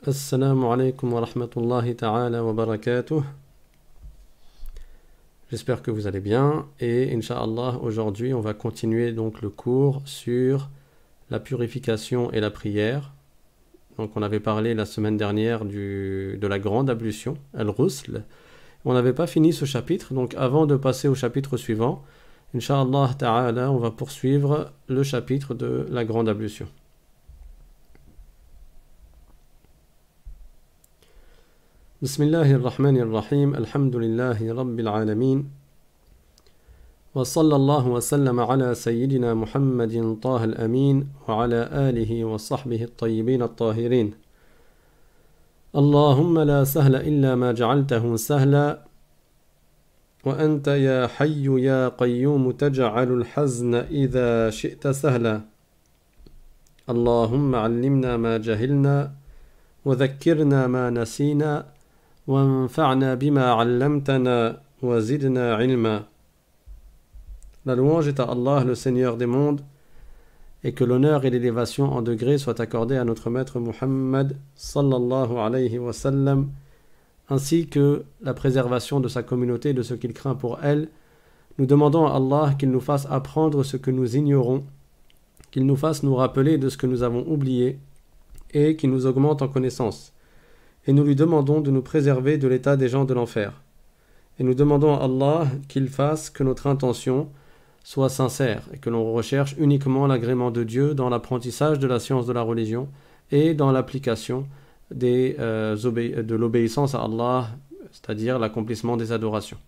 Assalamu alaikum wa rahmatullahi ta'ala wa barakatuh. J'espère que vous allez bien et Inch'Allah, aujourd'hui on va continuer donc le cours sur la purification et la prière. Donc on avait parlé la semaine dernière de la grande ablution, al-ghusl. On n'avait pas fini ce chapitre, donc avant de passer au chapitre suivant, Inch'Allah ta'ala, on va poursuivre le chapitre de la grande ablution. Bismillahirrahmanirrahim, alhamdulillahi rabbil alamin, wa sallallahu wa sallam ala sayyidina Muhammadin taha al-amin, wa ala alihi wa sahbihi at-tayyibin at-tahirin. Allahumma la sahla illa ma ja'altahu sahla, wa anta ya hayyu ya qayyum taj'alul hazna idha shi'ta sahla. Allahumma allimna ma jahilna, wa dhakkirna ma nasina, وَانْفَعْنَا بِمَا عَلَّمْتَنَا وَزِدْنَا عِلْمًا. La louange est à Allah, le Seigneur des mondes, et que l'honneur et l'élévation en degrés soient accordés à notre maître Muhammad sallallahu alayhi wa sallam, ainsi que la préservation de sa communauté et de ce qu'il craint pour elle. Nous demandons à Allah qu'il nous fasse apprendre ce que nous ignorons, qu'il nous fasse nous rappeler de ce que nous avons oublié, et qu'il nous augmente en connaissance. Et nous lui demandons de nous préserver de l'état des gens de l'enfer. Et nous demandons à Allah qu'il fasse que notre intention soit sincère et que l'on recherche uniquement l'agrément de Dieu dans l'apprentissage de la science de la religion et dans l'application de l'obéissance à Allah, c'est-à-dire l'accomplissement des adorations.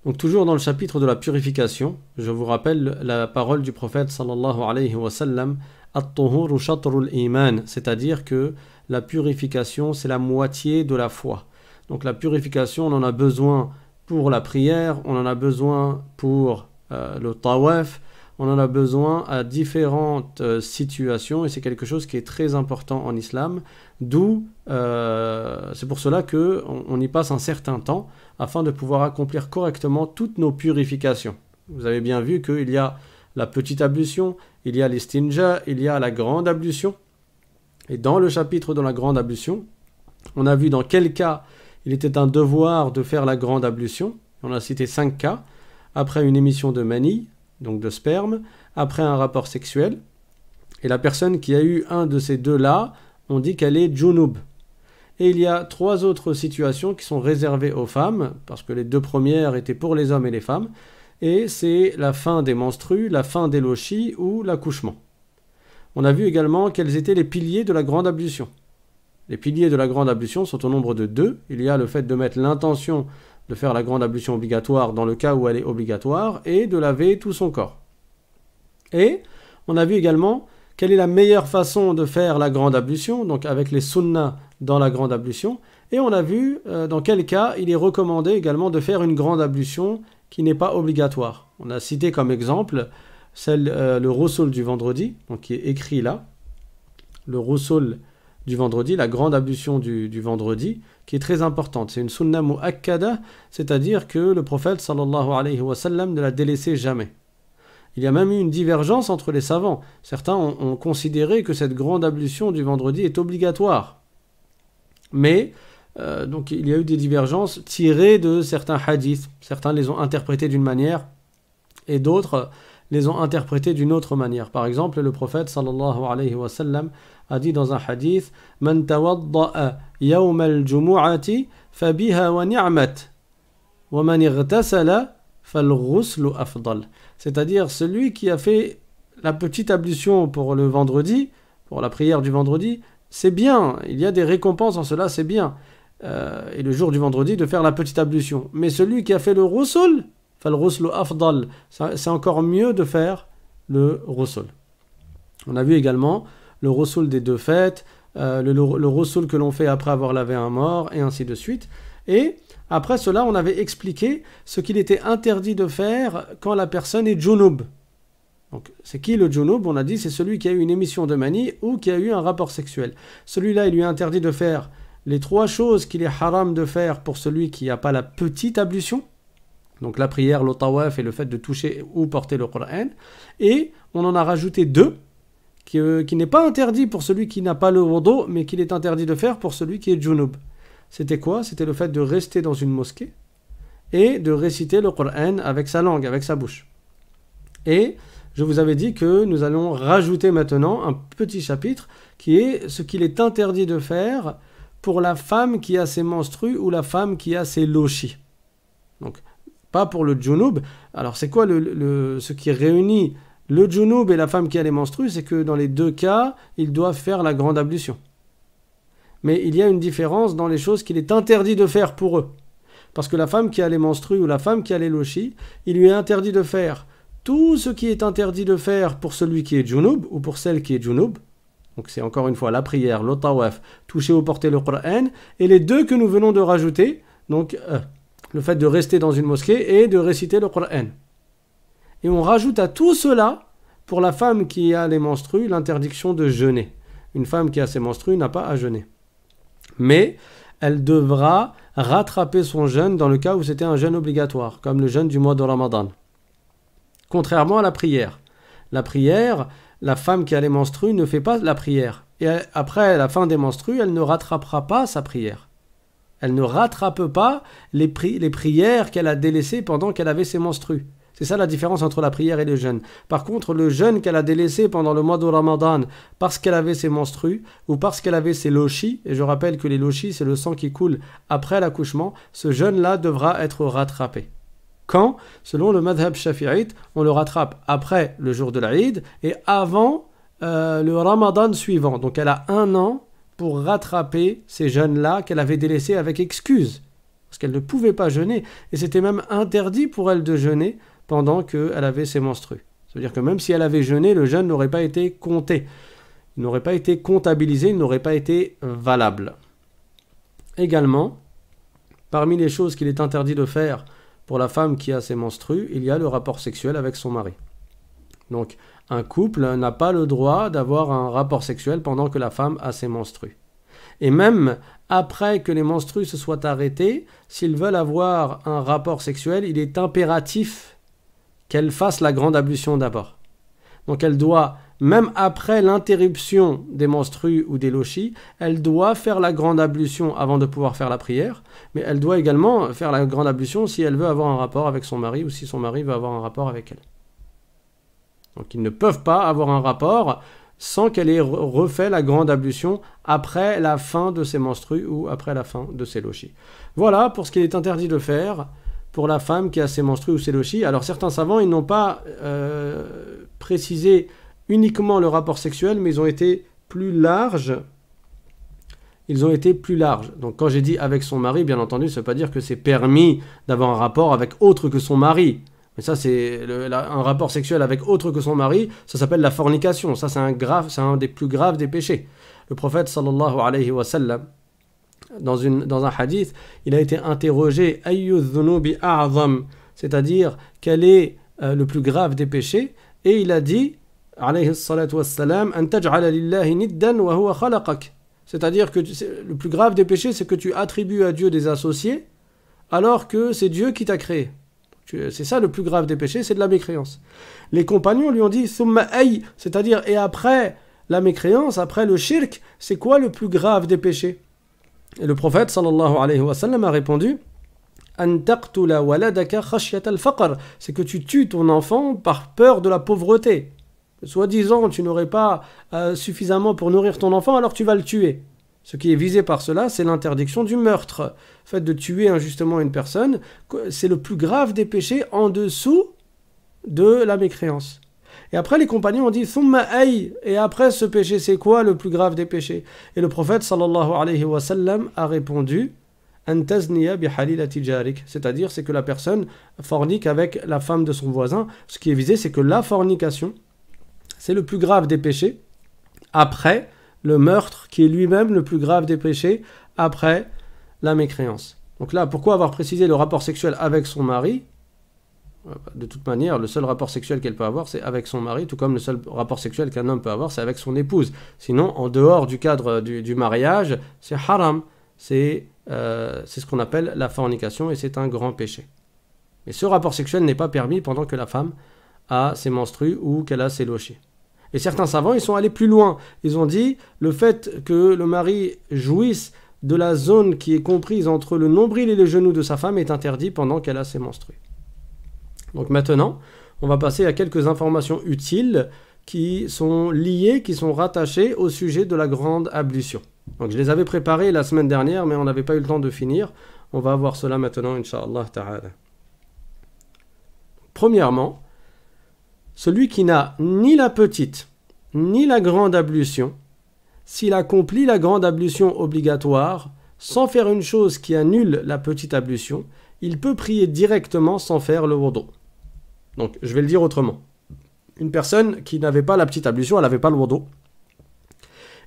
Donc toujours dans le chapitre de la purification, je vous rappelle la parole du prophète sallallahu alayhi wa sallam, at-tuhuru shatrul iman, c'est-à-dire que la purification, c'est la moitié de la foi. Donc la purification, on en a besoin pour la prière, on en a besoin pour le tawaf, on en a besoin à différentes situations, et c'est quelque chose qui est très important en islam, d'où c'est pour cela qu'on y passe un certain temps, afin de pouvoir accomplir correctement toutes nos purifications. Vous avez bien vu qu'il y a la petite ablution, il y a l'istinja, il y a la grande ablution. Et dans le chapitre de la grande ablution, on a vu dans quel cas il était un devoir de faire la grande ablution. On a cité 5 cas. Après une émission de mani, donc de sperme, après un rapport sexuel. Et la personne qui a eu un de ces deux-là, on dit qu'elle est junub. Et il y a 3 autres situations qui sont réservées aux femmes, parce que les 2 premières étaient pour les hommes et les femmes. Et c'est la fin des menstrues, la fin des lochis ou l'accouchement. On a vu également quels étaient les piliers de la grande ablution. Les piliers de la grande ablution sont au nombre de 2. Il y a le fait de mettre l'intention de faire la grande ablution obligatoire dans le cas où elle est obligatoire et de laver tout son corps. Et on a vu également quelle est la meilleure façon de faire la grande ablution, donc avec les sunnas dans la grande ablution. Et on a vu dans quel cas il est recommandé également de faire une grande ablution qui n'est pas obligatoire. On a cité comme exemple le ghusl du vendredi, donc qui est écrit là, le ghusl du vendredi, la grande ablution du vendredi, qui est très importante. C'est une sunna mu'akkada, c'est-à-dire que le prophète sallallahu alayhi wa sallam ne l'a délaissé jamais. Il y a même eu une divergence entre les savants. Certains ont considéré que cette grande ablution du vendredi est obligatoire. Mais donc il y a eu des divergences tirées de certains hadiths. Certains les ont interprétés d'une manière et d'autres les ont interprétés d'une autre manière. Par exemple, le prophète sallallahu alayhi wa sallam a dit dans un hadith Man tawadda'a yawm al-jumu'ati fabiha wa ni'mat wa man ightasala fal-ghuslu afdal. C'est-à-dire celui qui a fait la petite ablution pour le vendredi, pour la prière du vendredi, c'est bien, il y a des récompenses en cela, c'est bien. Et le jour du vendredi de faire la petite ablution. Mais celui qui a fait le ghusl, fal-ghuslu afdal, c'est encore mieux de faire le ghusl. On a vu également le ghusl des 2 fêtes, le ghusl que l'on fait après avoir lavé un mort, et ainsi de suite. Et après cela, on avait expliqué ce qu'il était interdit de faire quand la personne est junub. Donc, c'est qui le junub? On a dit c'est celui qui a eu une émission de mani ou qui a eu un rapport sexuel. Celui-là, il lui est interdit de faire les 3 choses qu'il est haram de faire pour celui qui n'a pas la petite ablution. Donc la prière, le tawaf et le fait de toucher ou porter le Coran. Et on en a rajouté 2 qui n'est pas interdit pour celui qui n'a pas le wudu, mais qu'il est interdit de faire pour celui qui est junub. C'était quoi? C'était le fait de rester dans une mosquée et de réciter le Coran avec sa langue, avec sa bouche. Et je vous avais dit que nous allons rajouter maintenant un petit chapitre qui est ce qu'il est interdit de faire pour la femme qui a ses menstrues ou la femme qui a ses lochis. Donc, pas pour le junub. Alors, c'est quoi ce qui réunit le junub et la femme qui a les menstrues? C'est que dans les deux cas, ils doivent faire la grande ablution. Mais il y a une différence dans les choses qu'il est interdit de faire pour eux. Parce que la femme qui a les menstrues ou la femme qui a les lochis, il lui est interdit de faire tout ce qui est interdit de faire pour celui qui est junub ou pour celle qui est junub. Donc c'est encore une fois la prière, le tawaf, toucher ou porter le Coran, et les deux que nous venons de rajouter, donc le fait de rester dans une mosquée et de réciter le Coran. Et on rajoute à tout cela, pour la femme qui a les menstrues, l'interdiction de jeûner. Une femme qui a ses menstrues n'a pas à jeûner. Mais elle devra rattraper son jeûne dans le cas où c'était un jeûne obligatoire, comme le jeûne du mois de Ramadan. Contrairement à la prière. La prière, la femme qui a les menstrues ne fait pas la prière. Et après la fin des menstrues, elle ne rattrapera pas sa prière. Elle ne rattrape pas les prières qu'elle a délaissées pendant qu'elle avait ses menstrues. C'est ça la différence entre la prière et le jeûne. Par contre, le jeûne qu'elle a délaissé pendant le mois de Ramadan parce qu'elle avait ses menstrues ou parce qu'elle avait ses lochis, et je rappelle que les lochis, c'est le sang qui coule après l'accouchement, ce jeûne-là devra être rattrapé. Quand, selon le madhab shafi'ite, on le rattrape après le jour de l'Aïd et avant le Ramadan suivant. Donc elle a 1 an pour rattraper ces jeûnes-là qu'elle avait délaissés avec excuse. Parce qu'elle ne pouvait pas jeûner. Et c'était même interdit pour elle de jeûner pendant qu'elle avait ses menstrues. C'est-à-dire que même si elle avait jeûné, le jeûne n'aurait pas été compté. Il n'aurait pas été comptabilisé, il n'aurait pas été valable. Également, parmi les choses qu'il est interdit de faire pour la femme qui a ses menstrues, il y a le rapport sexuel avec son mari. Donc, un couple n'a pas le droit d'avoir un rapport sexuel pendant que la femme a ses menstrues. Et même après que les menstrues se soient arrêtées, s'ils veulent avoir un rapport sexuel, il est impératif qu'elle fasse la grande ablution d'abord. Donc elle doit, même après l'interruption des menstrues ou des lochis, elle doit faire la grande ablution avant de pouvoir faire la prière, mais elle doit également faire la grande ablution si elle veut avoir un rapport avec son mari ou si son mari veut avoir un rapport avec elle. Donc ils ne peuvent pas avoir un rapport sans qu'elle ait refait la grande ablution après la fin de ses menstrues ou après la fin de ses lochis. Voilà pour ce qu'il est interdit de faire pour la femme qui a ses menstrues ou ses lochis. Alors certains savants, ils n'ont pas précisé uniquement le rapport sexuel, mais ils ont été plus larges. Ils ont été plus larges. Donc quand j'ai dit avec son mari, bien entendu, ça ne veut pas dire que c'est permis d'avoir un rapport avec autre que son mari. Mais ça, c'est un rapport sexuel avec autre que son mari, ça s'appelle la fornication. Ça, c'est un des plus graves des péchés. Le prophète, sallallahu alayhi wa sallam, dans un hadith, il a été interrogé Ayyu dhunubi a'zam, c'est-à-dire quel est le plus grave des péchés, et il a dit alayhi salatu wassalam an taj'ala lillahi niddan wa huwa khalaqak, c'est-à-dire que le plus grave des péchés, c'est que tu attribues à Dieu des associés alors que c'est Dieu qui t'a créé. C'est ça le plus grave des péchés, c'est de la mécréance. Les compagnons lui ont dit thumma ay, c'est-à-dire et après la mécréance, après le shirk, c'est quoi le plus grave des péchés? Et le prophète sallallahu alayhi wa sallam a répondu An taqtula waladaka khashyat al-faqr, c'est que tu tues ton enfant par peur de la pauvreté. Soi-disant, tu n'aurais pas suffisamment pour nourrir ton enfant, alors tu vas le tuer. Ce qui est visé par cela, c'est l'interdiction du meurtre. Le fait de tuer injustement une personne, c'est le plus grave des péchés en dessous de la mécréance. Et après, les compagnons ont dit Thumma ay, et après ce péché, c'est quoi le plus grave des péchés? Et le prophète sallallahu alayhi wa sallam a répondu An tazniya bi halilati jarik, c'est-à-dire c'est que la personne fornique avec la femme de son voisin. Ce qui est visé, c'est que la fornication, c'est le plus grave des péchés après le meurtre, qui est lui-même le plus grave des péchés après la mécréance. Donc là, pourquoi avoir précisé le rapport sexuel avec son mari? De toute manière, le seul rapport sexuel qu'elle peut avoir, c'est avec son mari, tout comme le seul rapport sexuel qu'un homme peut avoir, c'est avec son épouse. Sinon, en dehors du cadre du mariage, c'est haram. C'est ce qu'on appelle la fornication et c'est un grand péché. Mais ce rapport sexuel n'est pas permis pendant que la femme a ses menstrues ou qu'elle a ses lochis. Et certains savants, ils sont allés plus loin. Ils ont dit le fait que le mari jouisse de la zone qui est comprise entre le nombril et les genoux de sa femme est interdit pendant qu'elle a ses menstrues. Donc maintenant, on va passer à quelques informations utiles qui sont liées, qui sont rattachées au sujet de la grande ablution. Donc je les avais préparées la semaine dernière, mais on n'avait pas eu le temps de finir. On va voir cela maintenant, Inch'Allah ta'ala. Premièrement, celui qui n'a ni la petite ni la grande ablution, s'il accomplit la grande ablution obligatoire sans faire une chose qui annule la petite ablution, il peut prier directement sans faire le wudu. Donc, je vais le dire autrement. Une personne qui n'avait pas la petite ablution, elle n'avait pas le wudu.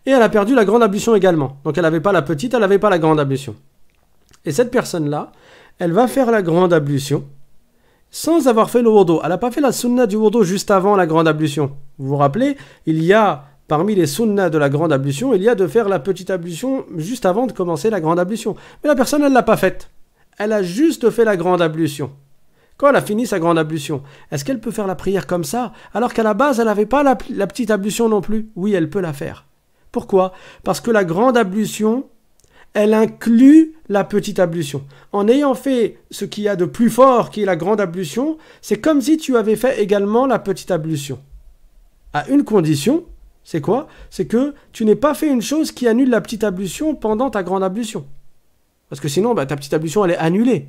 Et elle a perdu la grande ablution également. Donc, elle n'avait pas la petite, elle n'avait pas la grande ablution. Et cette personne-là, elle va faire la grande ablution sans avoir fait le wudu. Elle n'a pas fait la sunna du wudu juste avant la grande ablution. Vous vous rappelez, il y a parmi les sunnas de la grande ablution, il y a de faire la petite ablution juste avant de commencer la grande ablution. Mais la personne, elle ne l'a pas faite. Elle a juste fait la grande ablution. Quand elle a fini sa grande ablution, est-ce qu'elle peut faire la prière comme ça, alors qu'à la base, elle n'avait pas la petite ablution non plus? Oui, elle peut la faire. Pourquoi? Parce que la grande ablution, elle inclut la petite ablution. En ayant fait ce qu'il y a de plus fort, qui est la grande ablution, c'est comme si tu avais fait également la petite ablution. À une condition, c'est quoi? C'est que tu n'aies pas fait une chose qui annule la petite ablution pendant ta grande ablution. Parce que sinon, ta petite ablution, elle est annulée.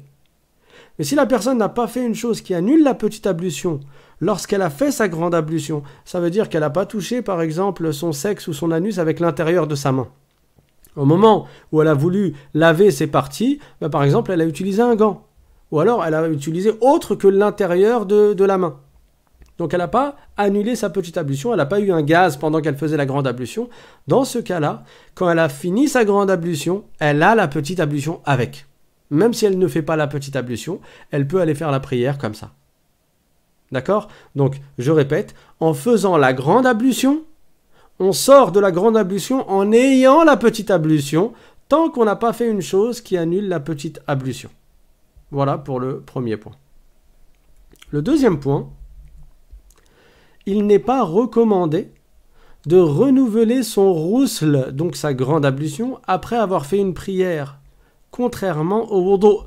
Mais si la personne n'a pas fait une chose qui annule la petite ablution lorsqu'elle a fait sa grande ablution, ça veut dire qu'elle n'a pas touché, par exemple, son sexe ou son anus avec l'intérieur de sa main. Au moment où elle a voulu laver ses parties, par exemple, elle a utilisé un gant. Ou alors, elle a utilisé autre que l'intérieur de la main. Donc, elle n'a pas annulé sa petite ablution, elle n'a pas eu un gaz pendant qu'elle faisait la grande ablution. Dans ce cas-là, quand elle a fini sa grande ablution, elle a la petite ablution avec. Même si elle ne fait pas la petite ablution, elle peut aller faire la prière comme ça. D'accord? Donc, je répète, en faisant la grande ablution, on sort de la grande ablution en ayant la petite ablution, tant qu'on n'a pas fait une chose qui annule la petite ablution. Voilà pour le premier point. Le deuxième point, il n'est pas recommandé de renouveler son rousl, donc sa grande ablution, après avoir fait une prière, contrairement au wudu.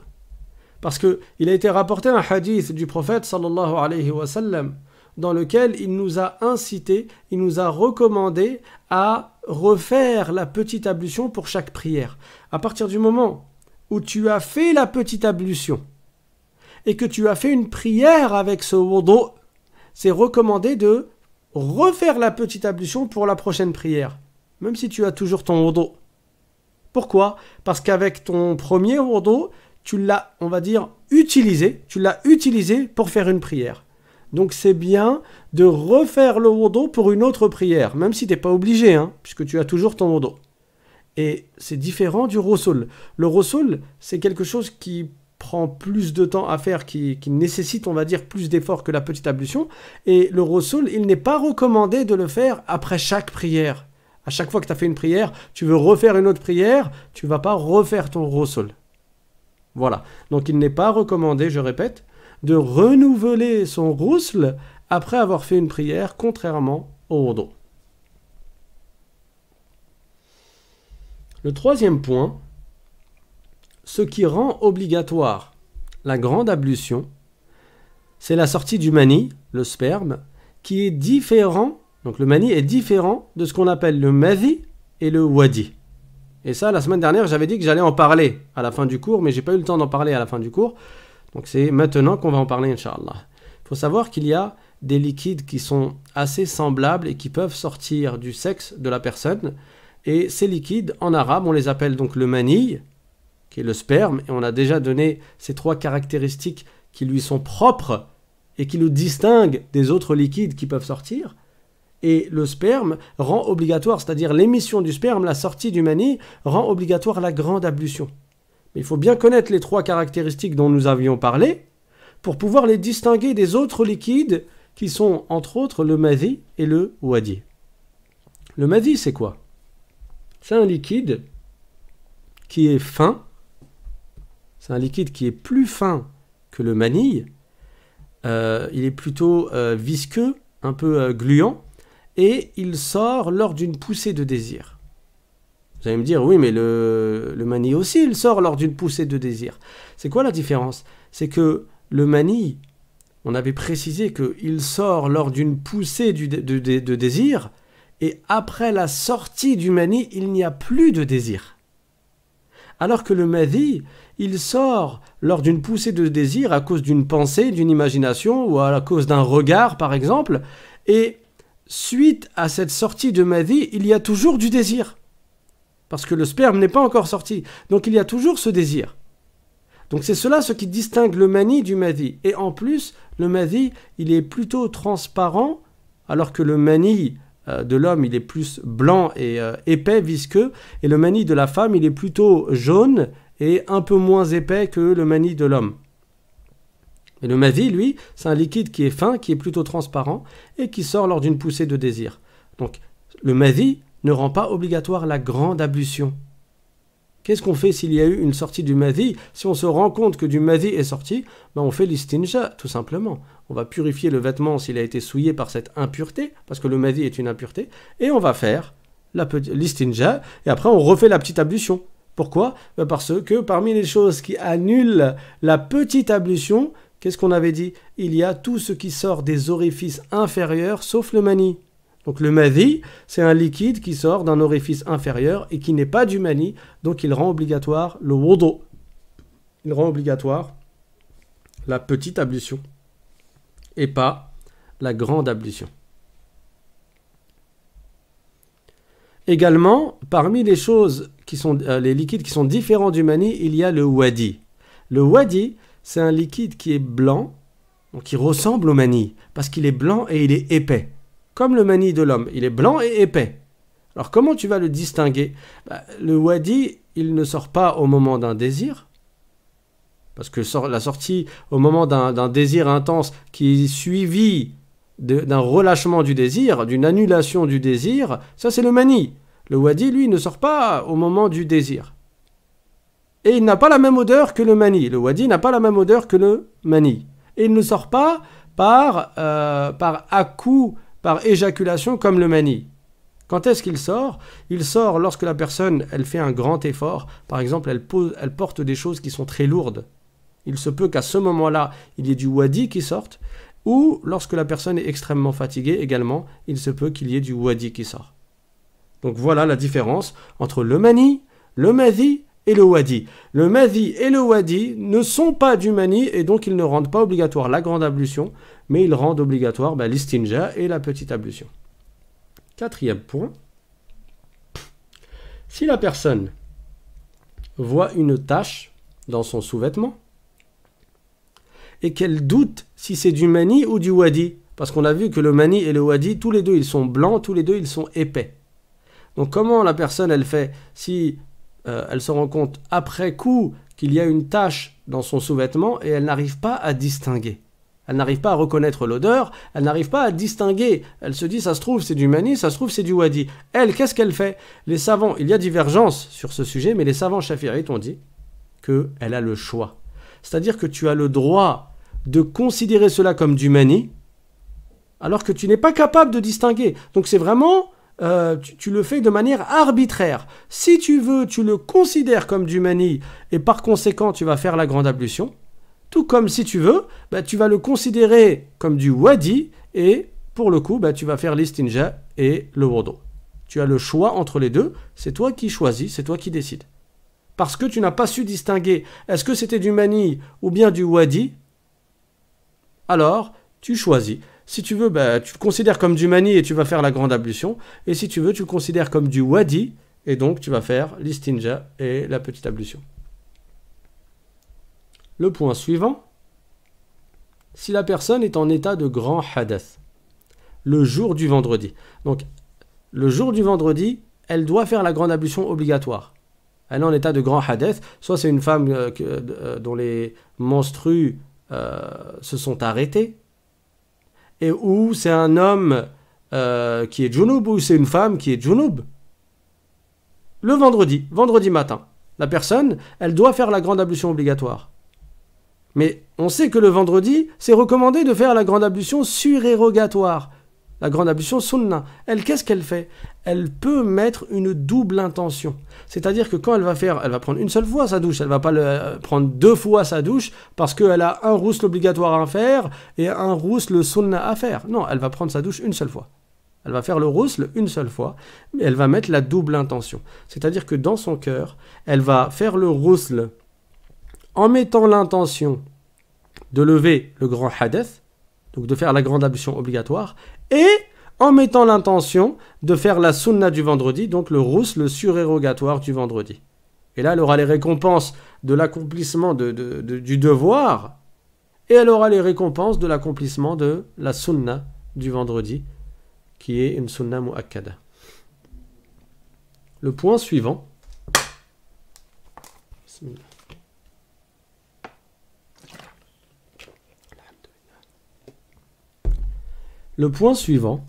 Parce qu'il a été rapporté un hadith du prophète sallallahu alayhi wa sallam, dans lequel il nous a incité, il nous a recommandé à refaire la petite ablution pour chaque prière. À partir du moment où tu as fait la petite ablution et que tu as fait une prière avec ce wudu, c'est recommandé de refaire la petite ablution pour la prochaine prière, même si tu as toujours ton wudu. Pourquoi? Parce qu'avec ton premier wudu, tu l'as, on va dire, utilisé pour faire une prière. Donc c'est bien de refaire le wudu pour une autre prière, même si tu n'es pas obligé, puisque tu as toujours ton wudu. Et c'est différent du ghusl. Le ghusl, c'est quelque chose qui prend plus de temps à faire, qui nécessite, on va dire, plus d'efforts que la petite ablution. Et le ghusl, il n'est pas recommandé de le faire après chaque prière. À chaque fois que tu as fait une prière, tu veux refaire une autre prière, tu ne vas pas refaire ton ghusl. Voilà. Donc il n'est pas recommandé, je répète, de renouveler son ghusl après avoir fait une prière, contrairement au wudu. Le troisième point, ce qui rend obligatoire la grande ablution, c'est la sortie du mani, le sperme, qui est différent, donc le mani est différent de ce qu'on appelle le madhi et le wadi. Et ça, la semaine dernière, j'avais dit que j'allais en parler à la fin du cours, mais j'ai pas eu le temps d'en parler à la fin du cours. Donc c'est maintenant qu'on va en parler, Inch'Allah. Il faut savoir qu'il y a des liquides qui sont assez semblables et qui peuvent sortir du sexe de la personne. Et ces liquides, en arabe, on les appelle donc le mani, qui est le sperme. Et on a déjà donné ces trois caractéristiques qui lui sont propres et qui le distinguent des autres liquides qui peuvent sortir. Et le sperme rend obligatoire, c'est-à-dire l'émission du sperme, la sortie du mani, rend obligatoire la grande ablution. Mais il faut bien connaître les trois caractéristiques dont nous avions parlé pour pouvoir les distinguer des autres liquides qui sont entre autres le madhi et le wadi. Le madhi, c'est quoi? C'est un liquide qui est fin, c'est un liquide qui est plus fin que le mani, il est plutôt visqueux, un peu gluant, et il sort lors d'une poussée de désir. Vous allez me dire, oui, mais le mani aussi, il sort lors d'une poussée de désir. C'est quoi la différence? C'est que le mani, on avait précisé qu'il sort lors d'une poussée de désir, et après la sortie du mani, il n'y a plus de désir. Alors que le madhi, il sort lors d'une poussée de désir à cause d'une pensée, d'une imagination, ou à cause d'un regard, par exemple, et suite à cette sortie de madhi, il y a toujours du désir. Parce que le sperme n'est pas encore sorti. Donc il y a toujours ce désir. Donc c'est cela ce qui distingue le mani du madhi. Et en plus, le madhi, il est plutôt transparent, alors que le mani de l'homme, il est plus blanc et épais, visqueux. Et le mani de la femme, il est plutôt jaune et un peu moins épais que le mani de l'homme. Et le madhi, lui, c'est un liquide qui est fin, qui est plutôt transparent et qui sort lors d'une poussée de désir. Donc le madhi ne rend pas obligatoire la grande ablution. Qu'est-ce qu'on fait s'il y a eu une sortie du madhi? Si on se rend compte que du madhi est sorti, ben on fait l'istinja, tout simplement. On va purifier le vêtement s'il a été souillé par cette impureté, parce que le madhi est une impureté, et on va faire l'istinja, et après on refait la petite ablution. Pourquoi? Ben parce que parmi les choses qui annulent la petite ablution, qu'est-ce qu'on avait dit? Il y a tout ce qui sort des orifices inférieurs, sauf le mani. Donc le madhi, c'est un liquide qui sort d'un orifice inférieur et qui n'est pas du mani, donc il rend obligatoire le wudu. Il rend obligatoire la petite ablution et pas la grande ablution. Également, parmi les choses qui sont les liquides qui sont différents du mani, il y a le wadi. Le wadi, c'est un liquide qui est blanc, donc qui ressemble au mani, parce qu'il est blanc et il est épais. Comme le mani de l'homme, il est blanc et épais. Alors comment tu vas le distinguer? Le wadi, il ne sort pas au moment d'un désir, parce que la sortie au moment d'un désir intense qui est suivi d'un relâchement du désir, d'une annulation du désir, ça c'est le mani. Le wadi, lui, ne sort pas au moment du désir. Et il n'a pas la même odeur que le mani. Le wadi n'a pas la même odeur que le mani. Et il ne sort pas par à-coup, par éjaculation comme le mani. Quand est-ce qu'il sort? Il sort lorsque la personne, elle fait un grand effort. Par exemple, elle porte des choses qui sont très lourdes. Il se peut qu'à ce moment-là, il y ait du wadi qui sorte. Ou lorsque la personne est extrêmement fatiguée également, il se peut qu'il y ait du wadi qui sort. Donc voilà la différence entre le mani, le madhi et le wadi. Le madhi et le wadi ne sont pas du mani et donc ils ne rendent pas obligatoire la grande ablution, mais ils rendent obligatoire l'istinja et la petite ablution. Quatrième point, si la personne voit une tache dans son sous-vêtement et qu'elle doute si c'est du mani ou du wadi, parce qu'on a vu que le mani et le wadi, tous les deux ils sont blancs, tous les deux ils sont épais. Donc comment la personne elle fait si elle se rend compte après coup qu'il y a une tache dans son sous-vêtement et elle n'arrive pas à distinguer? Elle n'arrive pas à reconnaître l'odeur, elle n'arrive pas à distinguer. Elle se dit, ça se trouve, c'est du mani, ça se trouve, c'est du wadi. Elle, qu'est-ce qu'elle fait? Les savants, il y a divergence sur ce sujet, mais les savants chafi'ites ont dit qu'elle a le choix. C'est-à-dire que tu as le droit de considérer cela comme du mani, alors que tu n'es pas capable de distinguer. Donc c'est vraiment, tu le fais de manière arbitraire. Si tu veux, tu le considères comme du mani, et par conséquent, tu vas faire la grande ablution. Tout comme si tu veux, tu vas le considérer comme du wadi et pour le coup, tu vas faire l'istinja et le wudu. Tu as le choix entre les deux, c'est toi qui choisis, c'est toi qui décides. Parce que tu n'as pas su distinguer, est-ce que c'était du mani ou bien du wadi? Alors, tu choisis. Si tu veux, tu le considères comme du mani et tu vas faire la grande ablution. Et si tu veux, tu le considères comme du wadi et donc tu vas faire l'istinja et la petite ablution. Le point suivant, si la personne est en état de grand hadath, le jour du vendredi. Donc, le jour du vendredi, elle doit faire la grande ablution obligatoire. Elle est en état de grand hadath, soit c'est une femme dont les menstrues se sont arrêtés, et ou c'est un homme qui est junub, ou c'est une femme qui est junub. Le vendredi matin, la personne, elle doit faire la grande ablution obligatoire. Mais on sait que le vendredi, c'est recommandé de faire la grande ablution surérogatoire. La grande ablution sunna, elle, qu'est-ce qu'elle fait? Elle peut mettre une double intention. C'est-à-dire que quand elle va prendre une seule fois sa douche, elle va pas prendre 2 fois sa douche parce qu'elle a un ghusl obligatoire à faire et un ghusl sunna à faire. Non, elle va prendre sa douche une seule fois. Elle va faire le ghusl une seule fois, mais elle va mettre la double intention. C'est-à-dire que dans son cœur, elle va faire le ghusl en mettant l'intention de lever le grand hadith, donc de faire la grande ablution obligatoire, et en mettant l'intention de faire la sunna du vendredi, donc le ghusl surérogatoire du vendredi. Et là, elle aura les récompenses de l'accomplissement du devoir, et elle aura les récompenses de l'accomplissement de la sunna du vendredi, qui est une sunna mu'akkada. Le point suivant. Le point suivant.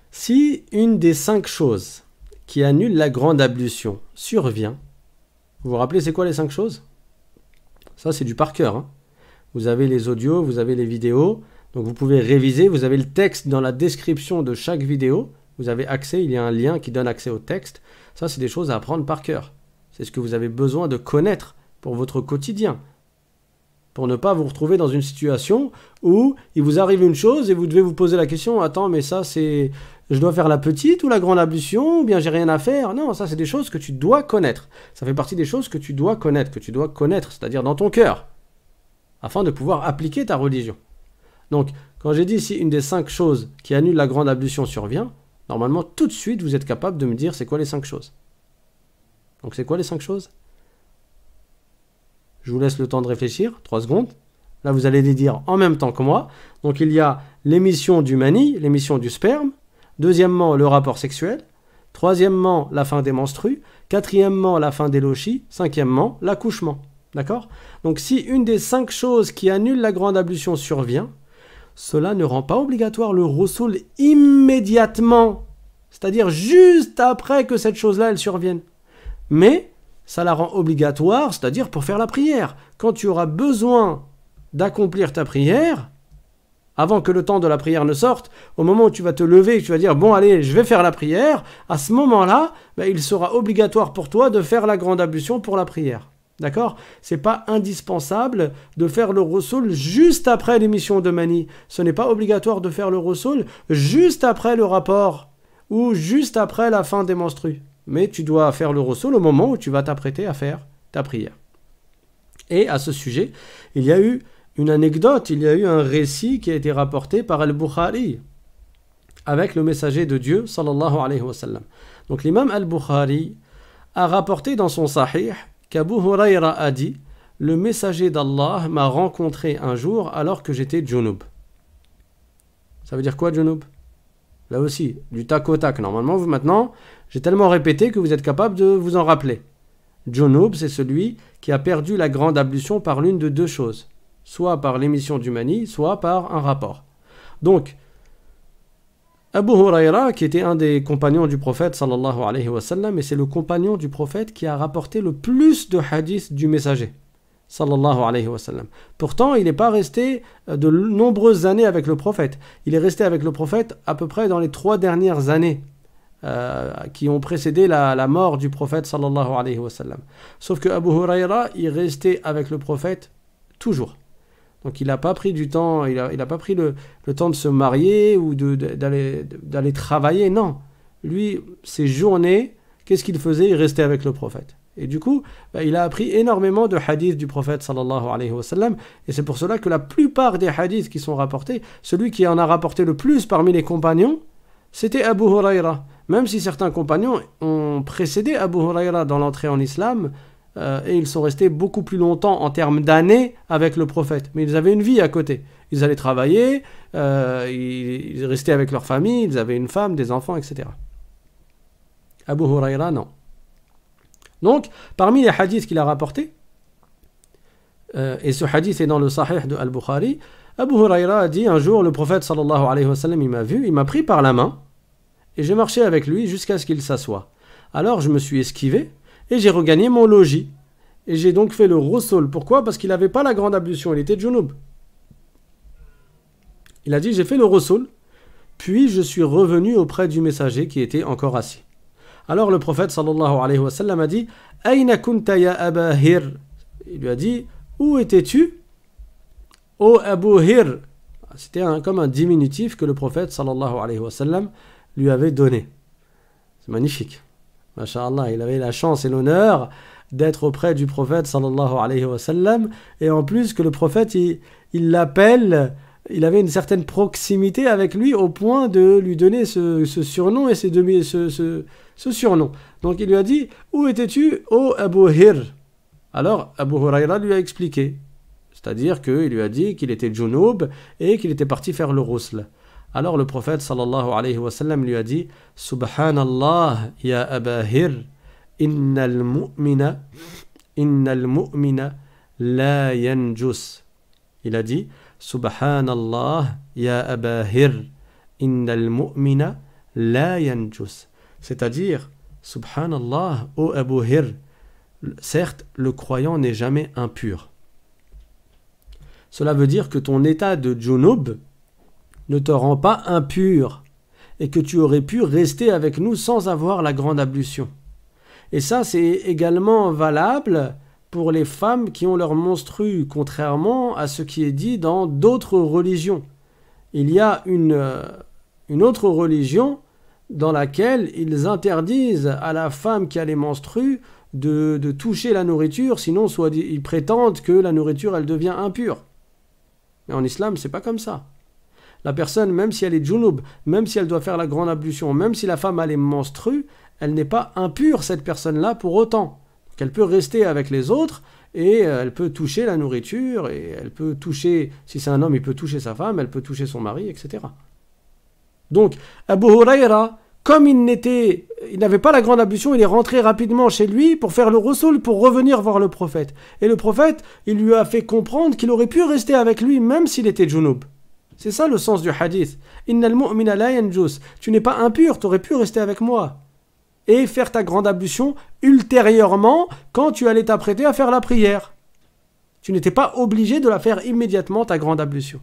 Si une des 5 choses qui annulent la grande ablution survient, vous vous rappelez c'est quoi les 5 choses? Ça c'est du par cœur. Hein. Vous avez les audios, vous avez les vidéos, donc vous pouvez réviser, vous avez le texte dans la description de chaque vidéo, vous avez accès, il y a un lien qui donne accès au texte. Ça c'est des choses à apprendre par cœur. C'est ce que vous avez besoin de connaître pour votre quotidien. Pour ne pas vous retrouver dans une situation où il vous arrive une chose et vous devez vous poser la question, attends, mais ça c'est, je dois faire la petite ou la grande ablution, ou bien j'ai rien à faire. Non, ça c'est des choses que tu dois connaître. Ça fait partie des choses que tu dois connaître, c'est-à-dire dans ton cœur, afin de pouvoir appliquer ta religion. Donc, quand j'ai dit si une des 5 choses qui annulent la grande ablution survient, normalement tout de suite vous êtes capable de me dire c'est quoi les 5 choses. Donc c'est quoi les 5 choses? Je vous laisse le temps de réfléchir, 3 secondes. Là, vous allez les dire en même temps que moi. Donc, il y a l'émission du mani, l'émission du sperme. Deuxièmement, le rapport sexuel. Troisièmement, la fin des menstrues. Quatrièmement, la fin des lochis. Cinquièmement, l'accouchement. D'accord? Donc, si une des 5 choses qui annulent la grande ablution survient, cela ne rend pas obligatoire le ghusl immédiatement. C'est-à-dire juste après que cette chose-là, elle survienne. Mais ça la rend obligatoire, c'est-à-dire pour faire la prière. Quand tu auras besoin d'accomplir ta prière, avant que le temps de la prière ne sorte, au moment où tu vas te lever et que tu vas dire « Bon, allez, je vais faire la prière », à ce moment-là, il sera obligatoire pour toi de faire la grande ablution pour la prière. D'accord? C'est pas indispensable de faire le ghusl juste après l'émission de mani. Ce n'est pas obligatoire de faire le ghusl juste après le rapport ou juste après la fin des menstrues. Mais tu dois faire le ghusl au moment où tu vas t'apprêter à faire ta prière. Et à ce sujet, il y a eu une anecdote, il y a eu un récit qui a été rapporté par Al-Bukhari avec le messager de Dieu, sallallahu alayhi wa sallam. Donc l'imam Al-Bukhari a rapporté dans son sahih qu'Abu Hurayra a dit « Le messager d'Allah m'a rencontré un jour alors que j'étais junub ». Ça veut dire quoi junub? Là aussi, du tac au tac. Normalement, vous maintenant, j'ai tellement répété que vous êtes capable de vous en rappeler. Junub, c'est celui qui a perdu la grande ablution par l'une de 2 choses. Soit par l'émission du mani, soit par un rapport. Donc, Abu Hurayra, qui était un des compagnons du prophète, sallallahu alayhi wa sallam, et c'est le compagnon du prophète qui a rapporté le plus de hadiths du messager, sallallahu alayhi wa sallam. Pourtant, il n'est pas resté de nombreuses années avec le prophète. Il est resté avec le prophète à peu près dans les 3 dernières années qui ont précédé la mort du prophète, sallallahu alayhi wa sallam. Sauf que Abu Hurayra, il restait avec le prophète toujours. Donc il n'a pas pris du temps, il a pas pris le temps de se marier ou d'aller travailler, non. Lui, ses journées, qu'est-ce qu'il faisait? Il restait avec le prophète. Et du coup, il a appris énormément de hadiths du prophète sallallahu alayhi wa sallam, et c'est pour cela que la plupart des hadiths qui sont rapportés, celui qui en a rapporté le plus parmi les compagnons, c'était Abu Hurayra. Même si certains compagnons ont précédé Abu Hurayra dans l'entrée en islam, et ils sont restés beaucoup plus longtemps en termes d'années avec le prophète. Mais ils avaient une vie à côté. Ils allaient travailler, ils restaient avec leur famille, ils avaient une femme, des enfants, etc. Abu Hurayra, non. Donc, parmi les hadiths qu'il a rapportés, et ce hadith est dans le Sahih de Al-Bukhari, Abu Hurayra a dit un jour, le prophète sallallahu alayhi wa sallam, il m'a vu, il m'a pris par la main, et j'ai marché avec lui jusqu'à ce qu'il s'assoie. Alors je me suis esquivé, et j'ai regagné mon logis. Et j'ai donc fait le ghusl. Pourquoi? Parce qu'il n'avait pas la grande ablution, il était junub. Il a dit, j'ai fait le ghusl, Puis je suis revenu auprès du messager qui était encore assis. Alors le prophète sallallahu alayhi wa sallam a dit Aïna kunta ya Aba Hir. Il lui a dit où étais-tu, ô Abu Hir? C'était comme un diminutif que le prophète sallallahu alayhi wa sallam lui avait donné. C'est magnifique. Masha'Allah, il avait la chance et l'honneur d'être auprès du prophète sallallahu alayhi wa sallam, et en plus que le prophète il l'appelle, il avait une certaine proximité avec lui au point de lui donner ce surnom et ce surnom. Donc il lui a dit où étais-tu, ô Abu Hir? Alors Abu Huraira lui a expliqué, c'est-à-dire qu'il lui a dit qu'il était junub et qu'il était parti faire le ghusl. Alors le prophète sallallahu alayhi wa sallam lui a dit Subhanallah ya Aba Hir, innal mu'mina la yanjus. Il a dit Subhanallah ya Aba Hir, innal mu'mina la yanjus. C'est-à-dire Subhanallah, ô Abu Hir, certes le croyant n'est jamais impur. Cela veut dire que ton état de junub ne te rend pas impur et que tu aurais pu rester avec nous sans avoir la grande ablution. Et ça, c'est également valable pour les femmes qui ont leur menstru, contrairement à ce qui est dit dans d'autres religions. Il y a une autre religion dans laquelle ils interdisent à la femme qui a les menstrues de toucher la nourriture, sinon soit ils prétendent que la nourriture elle devient impure. Mais en islam, c'est pas comme ça. La personne, même si elle est junub, même si elle doit faire la grande ablution, même si la femme a les menstrues, elle n'est pas impure, cette personne-là, pour autant. Donc elle peut rester avec les autres et elle peut toucher la nourriture et elle peut toucher, si c'est un homme, il peut toucher sa femme, elle peut toucher son mari, etc. Donc, Abu Huraira, comme il n'avait pas la grande ablution, il est rentré rapidement chez lui pour faire le ghusl, pour revenir voir le prophète. Et le prophète, il lui a fait comprendre qu'il aurait pu rester avec lui même s'il était junub. C'est ça le sens du hadith. Innal mu'mina la yanjus. Tu n'es pas impur, tu aurais pu rester avec moi. Et faire ta grande ablution ultérieurement quand tu allais t'apprêter à faire la prière. Tu n'étais pas obligé de la faire immédiatement, ta grande ablution.